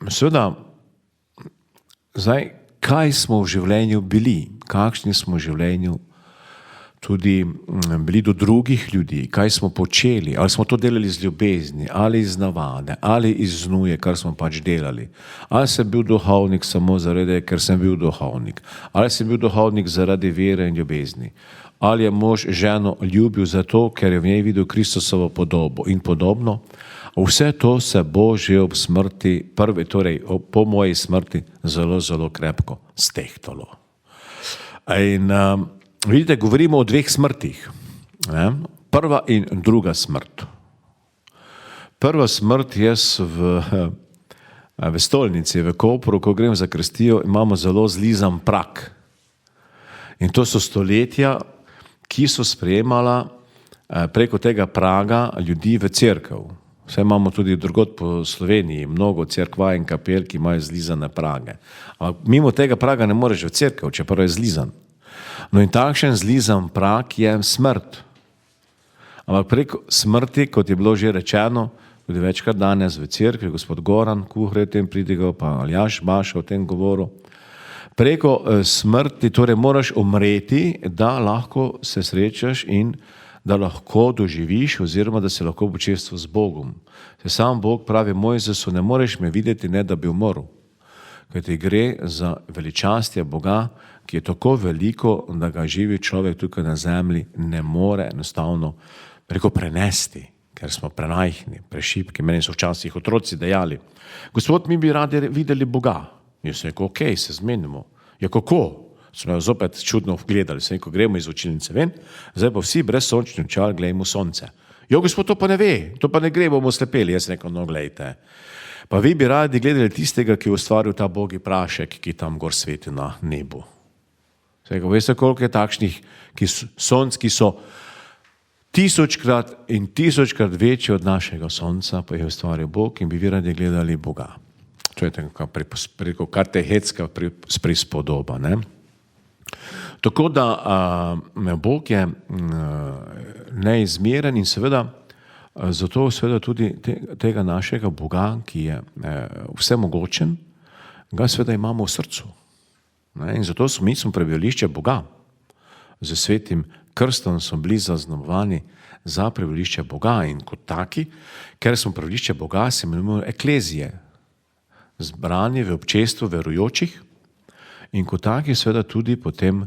seveda Zdaj, kaj smo v življenju bili, kakšni smo v življenju tudi bili do drugih ljudi, kaj smo počeli, ali smo to delali iz ljubezni, ali iz navade, ali iz znuje, kar smo pač delali. Ali sem bil duhovnik samo zaradi, ker sem bil duhovnik, ali sem bil duhovnik zaradi vere in ljubezni, ali je mož ženo ljubil zato, ker je v njej videl Kristusovo podobo in podobno. Vse to se bo že ob smrti, torej po moji smrti, zelo, zelo krepko stehtalo. In vidite, govorimo o dveh smrtih. Ne? Prva in druga smrt. Prva smrt, jaz v stolnici, v Kopru, ko grem za krstijo, imamo zelo zlizan prak. In to so stoletja, ki so sprejemala preko tega praga ljudi v cerkev. Vse imamo tudi drugod po Sloveniji, mnogo cerkva in kapel, ki imajo zlizane prage. Ampak mimo tega praga ne moreš v cerkev, čeprav je zlizan. No in takšen zlizan prag je smrt. Ampak preko smrti, kot je bilo že rečeno, tudi večkrat danes v cerkvi, gospod Goran Kuhre o tem pridigal, pa Aljaž Baša o tem govoril, preko smrti torej moraš umreti, da lahko se srečaš in da lahko doživiš oziroma da se lahko počestvo z Bogom. Se sam Bog pravi Mojzesu, ne moreš me videti, ne da bi umrl. Ker ti gre za veličastje Boga, ki je tako veliko, da ga živi človek tukaj na zemlji ne more enostavno prenesti, ker smo premajhni, prešibki. Meni so včasih otroci dejali, gospod, mi bi radi videli Boga. Jaz sem rekel, ok, se zmenimo. Ja, kako? Smo jo zopet čudno gledali, sem rekel, gremo iz učilnice ven, zdaj pa vsi brez sončnih očal gledamo sonce. Jo, gospod, to pa ne ve, to pa ne gre, bomo slepeli. Jaz sem rekel, no, glejte. Pa vi bi radi gledali tistega, ki je ustvaril ta bogi prašek, ki tam gor sveti na nebu. Veste, koliko je takšnih sonc, ki so tisočkrat in tisočkrat večji od našega sonca, pa je ustvaril Bog in bi vi radi gledali Boga. To je preko katehecka prispodoba. Ne? Tako da Bog je neizmeren in seveda zato seveda tudi tega našega Boga, ki je vsemogočen, ga seveda imamo v srcu. In zato mi smo prebivališče Boga. Z svetim krstom smo bili zaznamovani za prebivališče Boga in kot taki, ker smo prebivališče Boga, se imenujemo eklezije, zbrani v občestvu verujočih in kot taki seveda tudi potem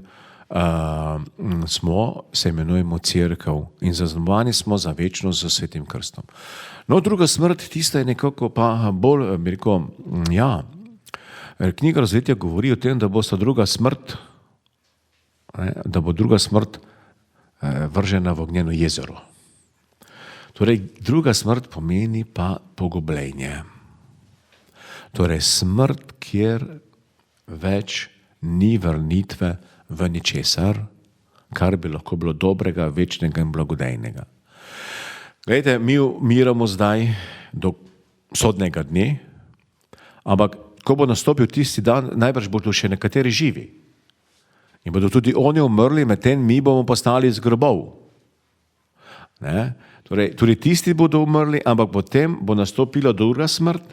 se imenujemo cerkev in zaznamovani smo za večnost z svetim krstom. No, druga smrt, tista je nekako pa bolj, bi rekel, ja, knjiga Razvetja govori o tem, da bo druga smrt vržena v ognjeno jezero. Torej, druga smrt pomeni pa pogubljenje. Torej, smrt, kjer več ni vrnitve v ničesar, kar bi lahko bilo dobrega, večnega in blagodejnega. Glejte, mi umiramo zdaj do sodnega dne, ampak ko bo nastopil tisti dan, najbrž bodo še nekateri živi. In bodo tudi oni umrli, medtem mi bomo postali iz grobov. Ne? Torej, tudi tisti bodo umrli, ampak potem bo nastopila druga smrt,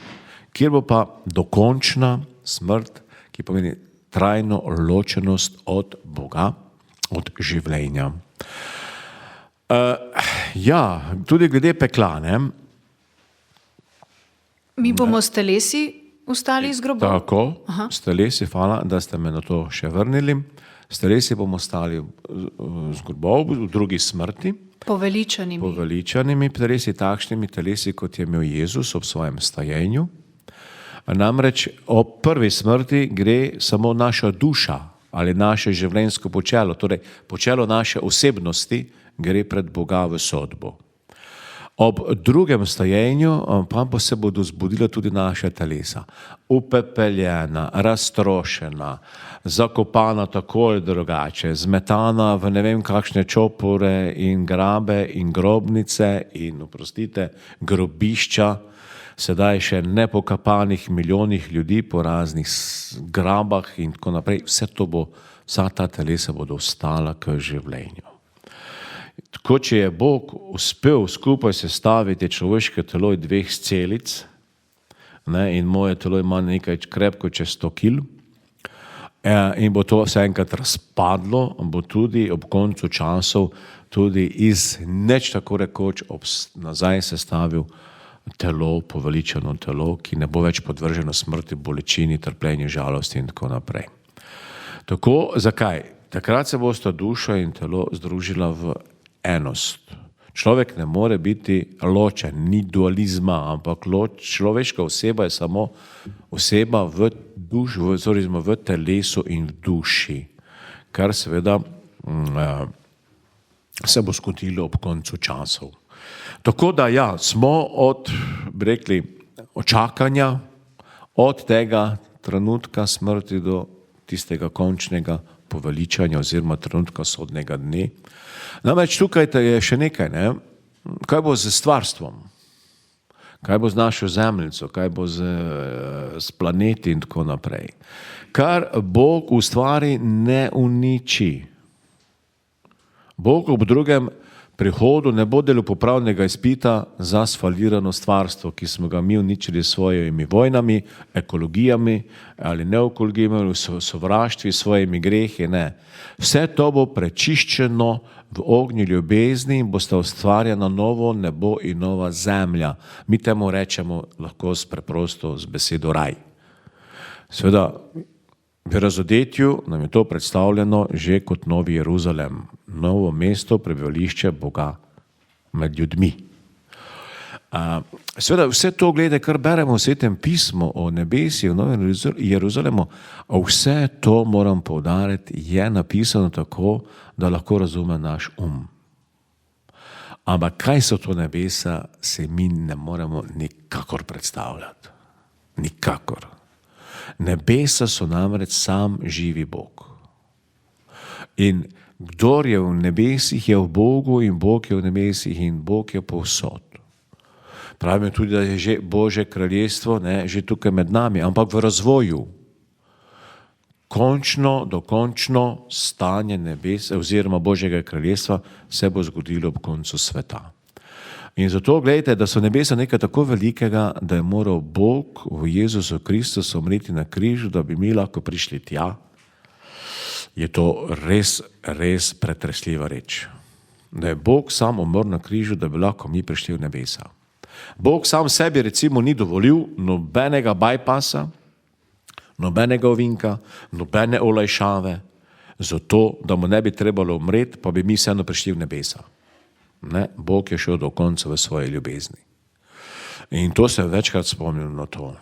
kjer bo pa dokončna smrt, ki pomeni trajno ločenost od Boga, od življenja. Ja, tudi glede pekla, ne? Mi bomo s telesi ostali iz grobov? Tako, s telesi, hvala, da ste me na to še vrnili. S telesi bomo ostali z grobov v drugi smrti. Poveličanimi telesi, takšnimi telesi, kot je imel Jezus ob svojem stajenju. Namreč o prvi smrti gre samo naša duša ali naše življenjsko počelo, torej počelo naše osebnosti gre pred Boga v sodbo. Ob drugem stajenju pa se bodo zbudila tudi naša telesa. Upepeljena, raztrošena, zakopana tako ali drugače, zmetana v ne vem kakšne čopore in grabe in grobnice in, oprostite, grobišča, sedaj še nepokapanih milijonih ljudi po raznih grabah in tako naprej. Vsa ta telesa bodo ostala k življenju. Tako, če je Bog uspel skupaj sestaviti človeško telo iz dveh celic, ne, in moje telo ima nekaj krepko čez 100 kil, in bo to vse enkrat razpadlo, bo tudi ob koncu časov tudi iz nič tako rekoč nazaj sestavil telo, poveličeno telo, ki ne bo več podvrženo smrti, bolečini, trpljenju, žalosti in tako naprej. Tako, zakaj? Takrat se bosta duša in telo združila v enost. Človek ne more biti ločen, ni dualizma, ampak človeška oseba je samo oseba v telesu in v duši, kar seveda se bo zgodilo ob koncu časov. Tako da ja, smo od očakanja, od tega trenutka smrti do tistega končnega poveličanja oziroma trenutka sodnega dne. Namreč tukaj je še nekaj, ne? Kaj bo z stvarstvom, kaj bo z našo zemljico, kaj bo z planeti in tako naprej. Kar Bog ustvari, ne uniči. Bog ob drugem prihodu ne bo delal popravnega izpita za sfalirano stvarstvo, ki smo ga mi uničili s svojimi vojnami, ekologijami ali neekologijami, sovraštvi, svojimi grehi, ne. Vse to bo prečiščeno v ognju ljubezni in bosta ustvarjena novo nebo in nova zemlja. Mi temu rečemo lahko preprosto z besedo raj. Seveda, v razodetju nam je to predstavljeno že kot Novi Jeruzalem, novo mesto, prebivališče Boga med ljudmi. Seveda, vse to, gledaj, kar beremo v Svetem pismu o nebesih, o Novem Jeruzalemu, vse to, moram poudariti, je napisano tako, da lahko razume naš Ampak kaj so to nebesa, se mi ne moremo nikakor predstavljati. Nikakor. Nebesa so namreč sam živi Bog. In kdor je v nebesih, je v Bogu in Bog je v nebesih in Bog je povsod. Pravimo tudi, da je že Božje kraljestvo, ne, že tukaj med nami, ampak v razvoju. Dokončno stanje nebes oziroma Božjega kraljestva se bo zgodilo ob koncu sveta. In zato gledajte, da so nebesa nekaj tako velikega, da je moral Bog v Jezusu Kristusu umreti na križu, da bi mi lahko prišli tja, je to res, res pretresljiva reč. Da je Bog sam umrl na križu, da bi lahko mi prišli v nebesa. Bog sam sebi recimo ni dovolil nobenega bypassa, nobenega ovinka, nobene olajšave, zato, da mu ne bi trebalo umreti, pa bi mi vseeno prišli v nebesa. Ne, Bog je šel do konca v svoji ljubezni. In to se večkrat spomnim na to,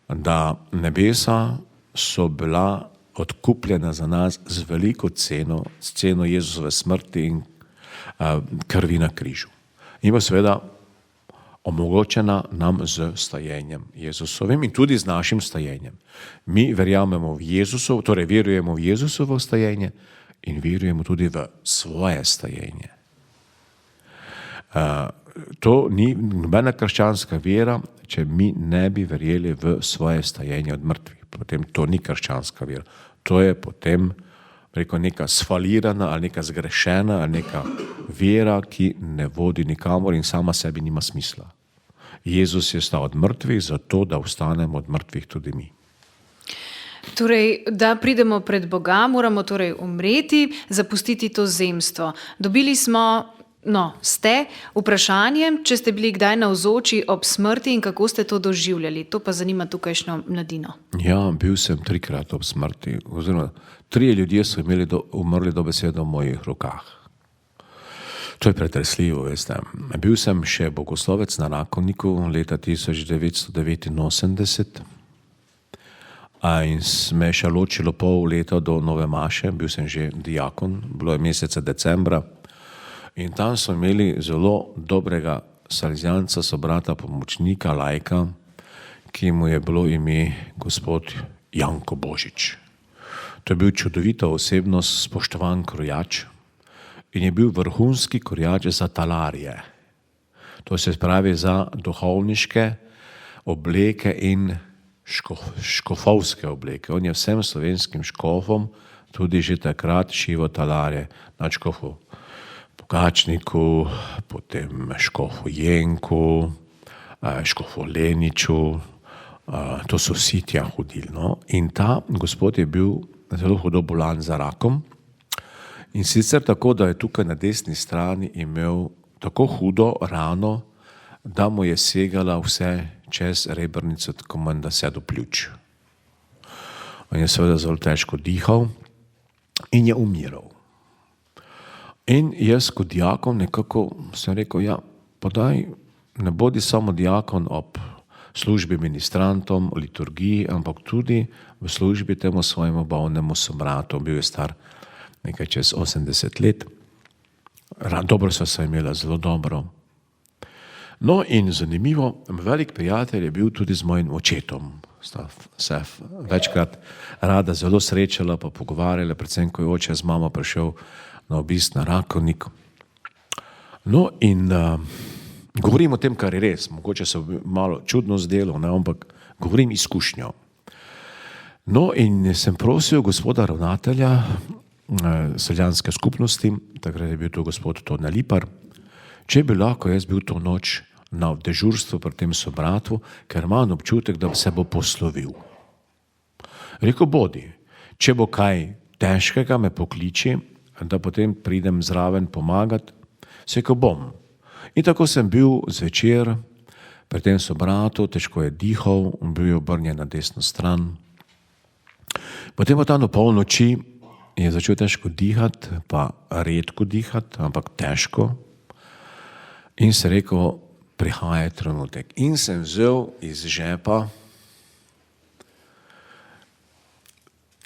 da nebesa so bila odkupljena za nas z veliko ceno, s ceno Jezusove smrti in krvi na križu. In pa seveda omogočena nam z stajenjem Jezusovim in tudi z našim stajenjem. Mi verjamemo v Jezusovo, torej verujemo v Jezusovo stajenje in verujemo tudi v svoje stajenje. To ni nobena krščanska vera, če mi ne bi verjeli v svoje stajenje od mrtvih. Potem to ni krščanska vera. To je potem neka sfalirana ali neka zgrešena ali neka vera, ki ne vodi nikamor in sama sebi nima smisla. Jezus je stal od mrtvih zato, da ostanemo od mrtvih tudi mi. Torej, da pridemo pred Boga, moramo torej umreti, zapustiti to zemstvo. Dobili smo ste vprašanjem, če ste bili kdaj navzoči ob smrti in kako ste to doživljali. To pa zanima tukajšnjo mladino. Ja, bil sem 3-krat ob smrti. Oziroma, 3 ljudje so umrli dobesedno v mojih rokah. To je pretresljivo, veste. Bil sem še bogoslovec na Rakovniku leta 1989 in me je še ločilo pol leta do nove maše. Bil sem že diakon, bilo je meseca decembra. In tam so imeli zelo dobrega salezjanca, sobrata, pomočnika, laika, ki mu je bilo ime gospod Janko Božič. To je bil čudovita osebnost, spoštovan krojač in je bil vrhunski krojač za talarje. To se pravi za duhovniške obleke in škofovske obleke. On je vsem slovenskim škofom tudi že takrat šival talarje na škofu Pogačniku, potem škofu Jenku, škofu Leniču, to so vsi tja hodili. No? In ta gospod je bil zelo hudo bolan za rakom. In sicer tako, da je tukaj na desni strani imel tako hudo rano, da mu je segala vse čez rebrnico, tako manj, da se do pljuč. On je seveda zelo težko dihal in je umiral. In jaz kot diakon nekako sem rekel, ja, pa daj, ne bodi samo diakon ob službi ministrantom, liturgiji, ampak tudi v službi temu svojemu bolnemu sobratu. Bil je star nekaj čez 80 let. Dobro sva se imela, zelo dobro. No in zanimivo, velik prijatelj je bil tudi z mojim očetom. Sta se večkrat rada zelo srečala, pa pogovarjala, predvsem ko je oče z mamo prišel na obisk na Rakovnik. No in govorim o tem, kar je res. Mogoče se malo čudno zdelo, ampak govorim izkušnjo. No in sem prosil gospoda ravnatelja seljanske skupnosti, takrat je bil to gospod Tone Lipar, če bi lahko jaz bil to noč na dežurstvu pri tem sobratu, ker imam občutek, da se bo poslovil. Rekel, bodi, če bo kaj težkega, me pokliči, da potem pridem zraven pomagati, se rekel, bom. In tako sem bil zvečer pri tem sobratu, težko je dihal, bil je obrnjen na desno stran. Potem pa tam v polnoči je začel težko dihati, pa redko dihati, ampak težko. In se rekel, prihaja trenutek. In sem vzel iz žepa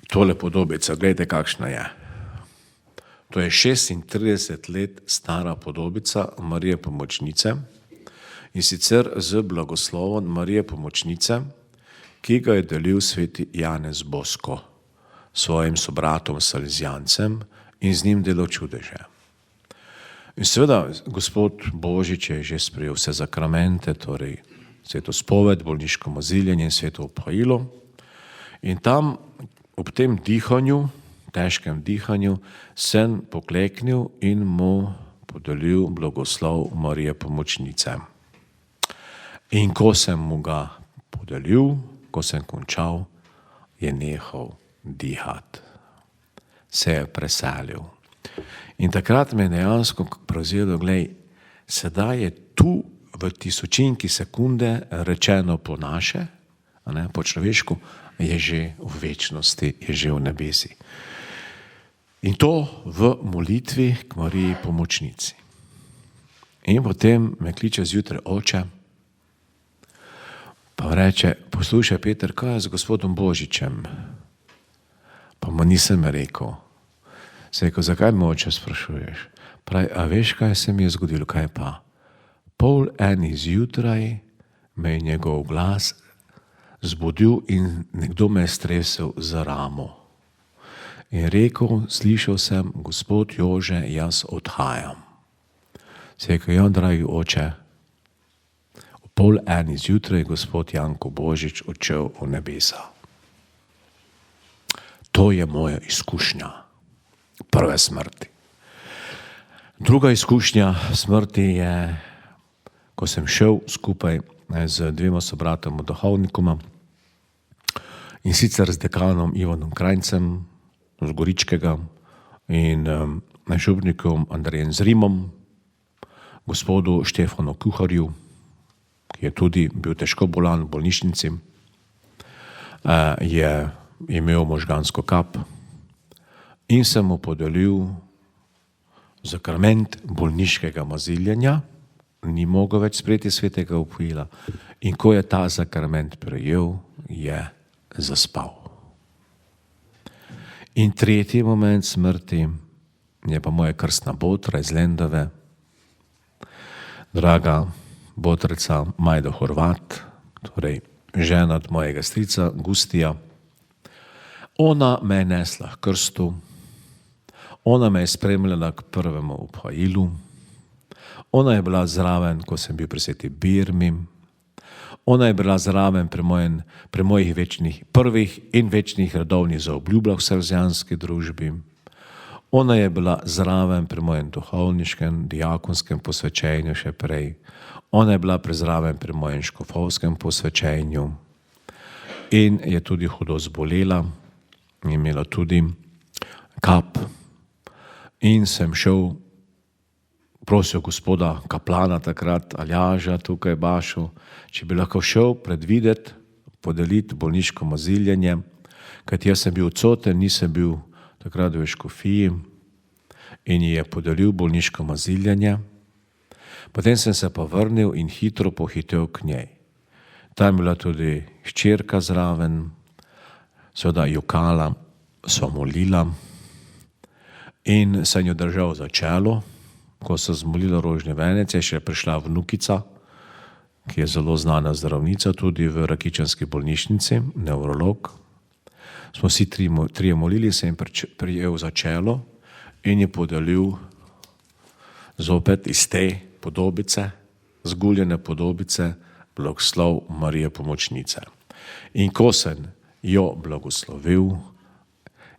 tole podobico, gledajte, kakšna je. To je 36 let stara podobica Marije Pomočnice in sicer z blagoslovom Marije Pomočnice, ki ga je delil sveti Janez Bosko svojim sobratom Salezjancem in z njim delal čudeže. In seveda, gospod Božič je že sprejel vse zakramente, torej sveto spoved, bolniško maziljenje in sveto upojilo. In tam ob tem dihanju, težkem dihanju, sem pokleknil in mu podelil blagoslov Marije Pomočnice. In ko sem mu ga podelil, ko sem končal, je nehal dihati. Se je preselil. In takrat me je dejansko prevzelo, glej, sedaj je tu v tisočinki sekunde rečeno po naše, po človeško, je že v večnosti, je že v nebesi. In to v molitvi k Mariji Pomočnici. In potem me kliče zjutraj oče, pa reče, poslušaj Peter, kaj je z gospodom Božičem? Pa mu nisem rekel. Se je rekel, zakaj me oče sprašuješ? Pravi, a veš, kaj se mi je zgodilo, kaj pa? 12:30 zjutraj me je njegov glas zbudil in nekdo me je stresel za ramo. In rekel, slišal sem, gospod Jože, jaz odhajam. Se je rekel, ja, dragi oče, o 12:30 zjutraj gospod Janko Božič odšel v nebesa. To je moja izkušnja prve smrti. Druga izkušnja smrti je, ko sem šel skupaj z dvema sobratoma duhovnikoma in sicer z dekanom Ivanom Krajncem z Goričkega in župnikom Andrejem Zrimom, gospodu Štefanu Kuharju, ki je tudi bil težko bolan v bolnišnici, je imel možgansko kap in sem mu podelil zakrament bolniškega maziljenja, ni mogel več sprejeti svetega upojila in ko je ta zakrament prejel, je zaspal. In tretji moment smrti je pa moja krstna botra iz Lendave, draga botrica Majda Horvat, torej žena od mojega strica Gustija. Ona me je nesla k krstu, ona me je spremljala k prvemu upojilu, ona je bila zraven, ko sem bil pri sveti Birmi, ona je bila zraven pri mojih prvih in večnih redovnih zaobljubljah v salezjanski družbi, ona je bila zraven pri mojem duhovniškem, diakonskem posvečenju še prej, ona je bila zraven pri mojem škofovskem posvečenju in je tudi hudo zbolela je imela tudi kap in sem šel, prosil gospoda kaplana takrat, Aljaža tukaj Bašu, če bi lahko šel predvideti, podeliti bolniško maziljenje, kajti jaz sem bil odsoten, nisem bil takrat v škofiji in ji je podelil bolniško maziljenje. Potem sem se pa vrnil in hitro pohitel k njej. Tam je bila tudi hčerka zraven, seveda jokala, sva molila in sem jo držal za čelo. Ko se zmolila rožni venec, je še prišla vnukica, ki je zelo znana zdravnica tudi v rakičanski bolnišnici, nevrolog. Smo vsi trije molili, sem prijel za čelo in je podelil zopet iz te podobice, zguljene podobice, blagoslov Marije Pomočnice. In ko sem jo blagoslovil,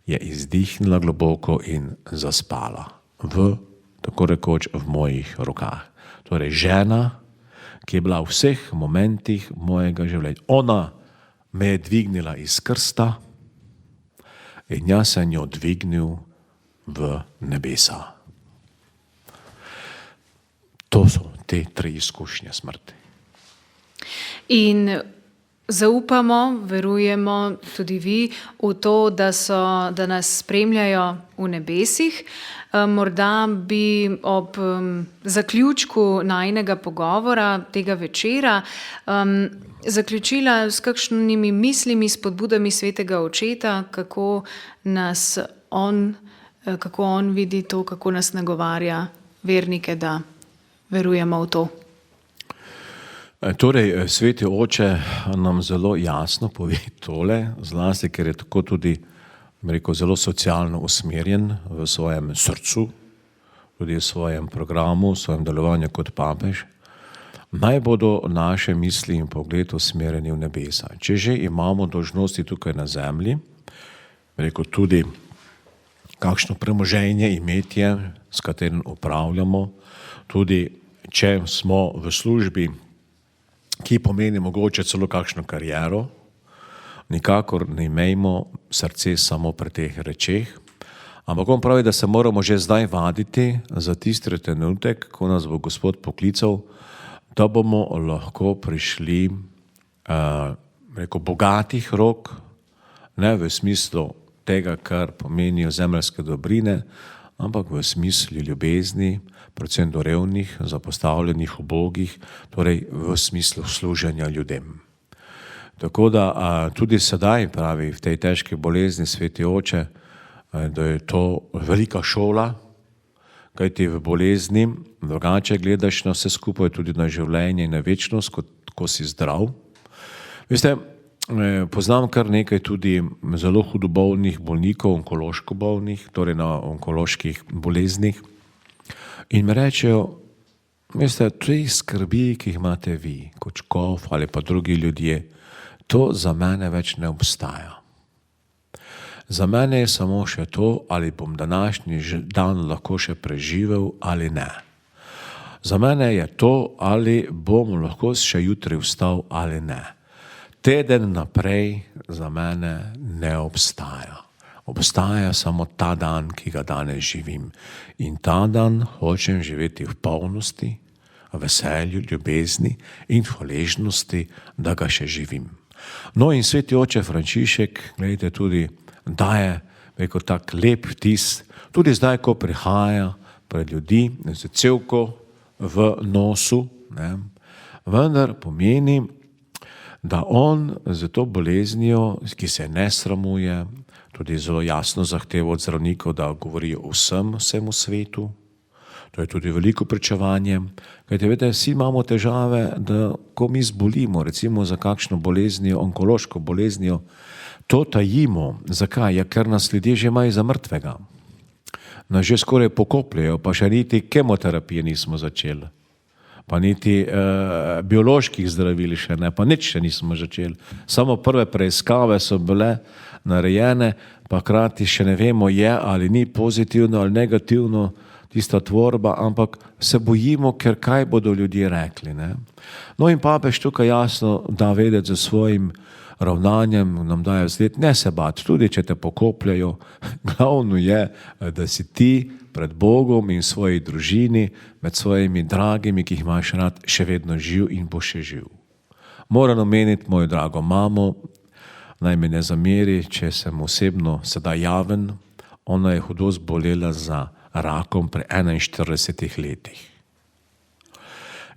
je izdihnila globoko in zaspala tako rekoč v mojih rokah. Torej žena, ki je bila v vseh momentih mojega življenja. Ona me je dvignila iz krsta in jaz sem jo dvignil v nebesa. To so te 3 izkušnje smrti. In zaupamo, verujemo tudi vi v to, da nas spremljajo v nebesih. Morda bi ob zaključku najinega pogovora tega večera zaključila s kakšnimi mislimi, spodbudami svetega očeta, kako on vidi to, kako nas nagovarja vernike, da verujemo v to. Torej, sveti oče nam zelo jasno pove tole, zlasti, ker je tako tudi zelo socialno usmerjen v svojem srcu, tudi v svojem programu, v svojem delovanju kot papež. Naj bodo naše misli in pogled usmerjeni v nebesa. Če že imamo dolžnosti tukaj na zemlji, tudi kakšno premoženje, imetje, s katerim upravljamo, tudi če smo v službi, ki pomeni mogoče celo kakšno kariero, nikakor ne imejmo srce samo pri teh rečeh, ampak on pravi, da se moramo že zdaj vaditi za tisti trenutek, ko nas bo Gospod poklical, da bomo lahko prišli bogatih rok, ne v smislu tega, kar pomenijo zemeljske dobrine, ampak v smislu ljubezni, predvsem do revnih, zapostavljenih, ubogih, torej v smislu služenja ljudem. Tako da tudi sedaj, pravi, v tej težki bolezni sveti oče, da je to velika šola, kajti v bolezni drugače gledaš na vse skupaj, tudi na življenje in na večnost, ko si zdrav. Veste, poznam kar nekaj tudi zelo hudo bolnih bolnikov, onkološko bolnih, torej na onkoloških boleznih. In mi rečejo, veste, te skrbi, ki jih imate vi, kot škof ali pa drugi ljudje, to za mene več ne obstaja. Za mene je samo še to, ali bom današnji dan lahko še preživel ali ne. Za mene je to, ali bom lahko še jutri vstal ali ne. Teden naprej za mene ne obstaja. Obstaja samo ta dan, ki ga danes živim. In ta dan hočem živeti v polnosti, veselju, ljubezni in hvaležnosti, da ga še živim. No in sveti oče Frančišek, gledajte, tudi daje tak lep vtis, tudi zdaj, ko prihaja pred ljudi, z cevko v nosu, ne, vendar pomeni, da on za to boleznijo, ki se ne sramuje, tudi zelo jasno zahteva od zdravnikov, da govorijo vsemu svetu. To je tudi veliko pričevanje. Kajte, veste, vsi imamo težave, da ko mi zbolimo, recimo za kakšno boleznijo, onkološko boleznijo, to tajimo. Zakaj? Ja, ker nas ljudje že imajo za mrtvega. Nas že skoraj pokopljajo, pa še niti kemoterapije nismo začeli. Pa niti bioloških zdravil še ne, pa nič še nismo začeli. Samo prve preiskave so bile narejene, pa hkrati še ne vemo, je ali ni pozitivno ali negativno tista tvorba, ampak se bojimo, ker kaj bodo ljudje rekli. Ne? No in papež tukaj jasno da vedeti za svojim ravnanjem nam daje vzgled, ne se bati, tudi če te pokopljajo. Glavno je, da si ti pred Bogom in svoji družini, med svojimi dragimi, ki jih imaš rad, še vedno živ in bo še živ. Moram omeniti mojo drago mamo, naj mi ne zameri, če sem osebno sedaj javen. Ona je hudo zbolela za rakom pri 41 letih.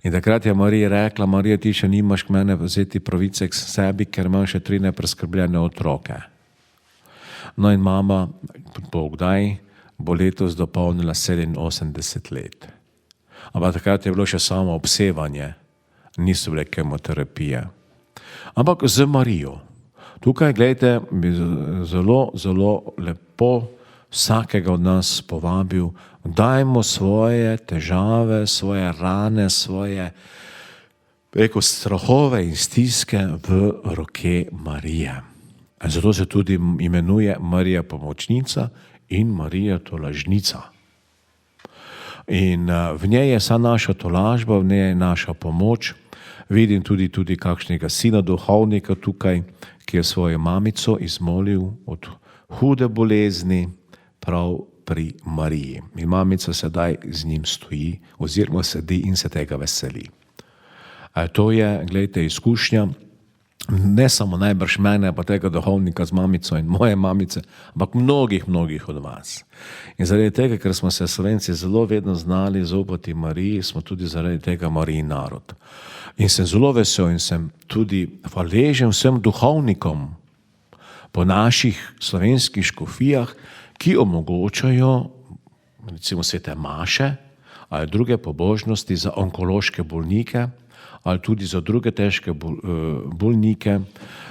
In takrat je Marija rekla, Marija, ti še nimaš k mene vzeti pravice k sebi, ker imam še 3 nepreskrbljene otroke. No in mama, Bog daj, bo letos dopolnila 87 let. Ampak takrat je bilo še samo obsevanje, niso bile kemoterapije. Ampak z Marijo. Tukaj, gledajte, bi zelo, zelo lepo vsakega od nas povabil, dajmo svoje težave, svoje rane, svoje strahove in stiske v roke Marije. Zato se tudi imenuje Marija pomočnica in Marija tolažnica. In v njej je vsa naša tolažba, v njej je naša pomoč. Vidim tudi kakšnega sina duhovnika tukaj, ki je svojo mamico izmolil od hude bolezni prav pri Mariji. In mamica sedaj z njim stoji oziroma sedi in se tega veseli. To je, gledajte, izkušnja ne samo najbrž mene, pa tega duhovnika z mamico in moje mamice, ampak mnogih od vas. In zaradi tega, ker smo se Slovenci zelo vedno znali zaupati Mariji, smo tudi zaradi tega Marijin narod. In sem zelo vesel in sem tudi hvaležen vsem duhovnikom po naših slovenskih škofijah, ki omogočajo recimo svete maše ali druge pobožnosti za onkološke bolnike ali tudi za druge težke bolnike,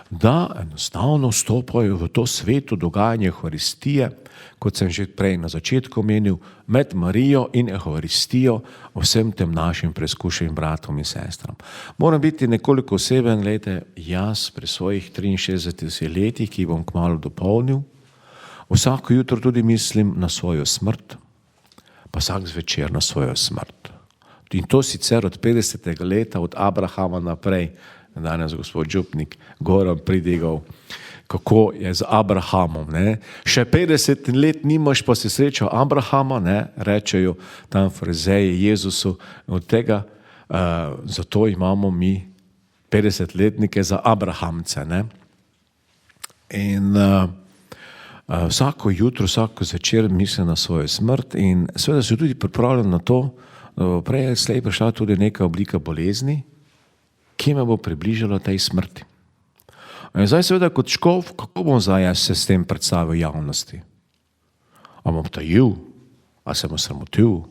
da enostavno vstopajo v to sveto dogajanje Evharistije, kot sem že prej na začetku omenil, med Marijo in Evharistijo, vsem tem našim preizkušenim bratom in sestram. Moram biti nekoliko oseben, gledajte, jaz pri svojih 63 letih, ki bom kmalu dopolnil, vsako jutro tudi mislim na svojo smrt, pa vsak zvečer na svojo smrt. In to sicer od 50. leta, od Abrahama naprej, danes gospod župnik Goran pridigal, kako je z Abrahamom. Ne? Še 50 let nimaš, pa si srečal Abrahama, ne? Rečejo tam farizeji Jezusu, od tega, zato imamo mi 50-letnike za Abrahamce. Ne? In vsako jutro, vsako zvečer mislim na svojo smrt in seveda se tudi pripravljam na to, prej je slej prišla tudi neka oblika bolezni, ki me bo približala tej smrti. In zdaj seveda kot škof, kako bom zdaj jaz se s tem predstavil javnosti? A bom tajil? A se bom sramotil?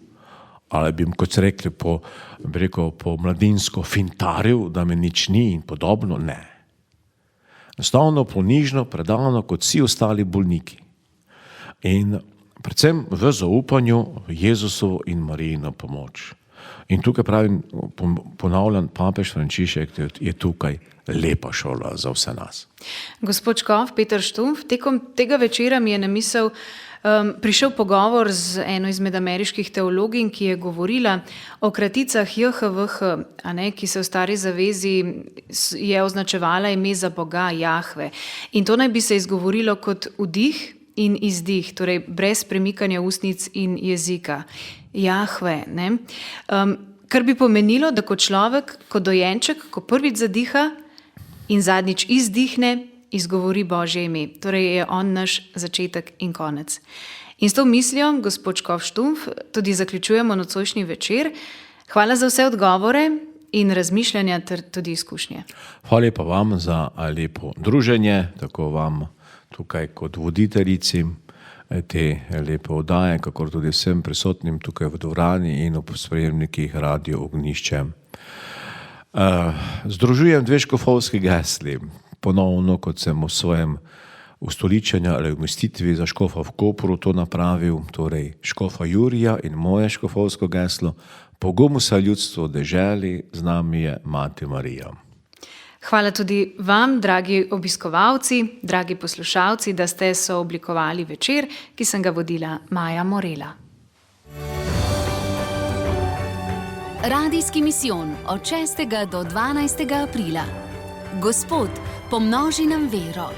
Ali bi jim, kot se rekli, po mladinsko fintaril, da me nič ni in podobno? Ne. Enostavno, ponižno, predano, kot vsi ostali bolniki. In predvsem v zaupanju Jezusovo in Marijino pomoč. In tukaj pravim, ponavljam, papež Frančišek je tukaj lepa šola za vse nas. Gospod škof Peter Štumpf, tekom tega večera mi je na misel prišel pogovor z eno izmed ameriških teologin, ki je govorila o kraticah JHVH, ki se v Stari zavezi je označevala ime za Boga Jahve. In to naj bi se izgovorilo kot vdih in izdih, torej brez premikanja ustnic in jezika. Jahve, ne? Kar bi pomenilo, da kot človek, kot dojenček, ko prvič zadiha in zadnjič izdihne, izgovori Božje ime. Torej je on naš začetek in konec. In s to mislijo, gospod škof Štumpf, tudi zaključujemo nocojšnji večer. Hvala za vse odgovore in razmišljanja ter tudi izkušnje. Hvala lepa vam za lepo druženje, tako vam tukaj kot voditeljici te lepe oddaje, kakor tudi vsem prisotnim tukaj v dvorani in v sprejemnikih Radio Ognjišče. Združujem 2 škofovski gesli. Ponovno, kot sem v svojem ustoličenju ali umestitvi za škofa v Kopru to napravil, torej škofa Jurija in moje škofovsko geslo, pogum vsa ljudstvo deželi, z nami je Mati Marija. Hvala tudi vam, dragi obiskovalci, dragi poslušalci, da ste sooblikovali večer, ki sem ga vodila Maja Morela. Radijski misijon od 6. do 12. aprila. Gospod, pomnoži nam vero.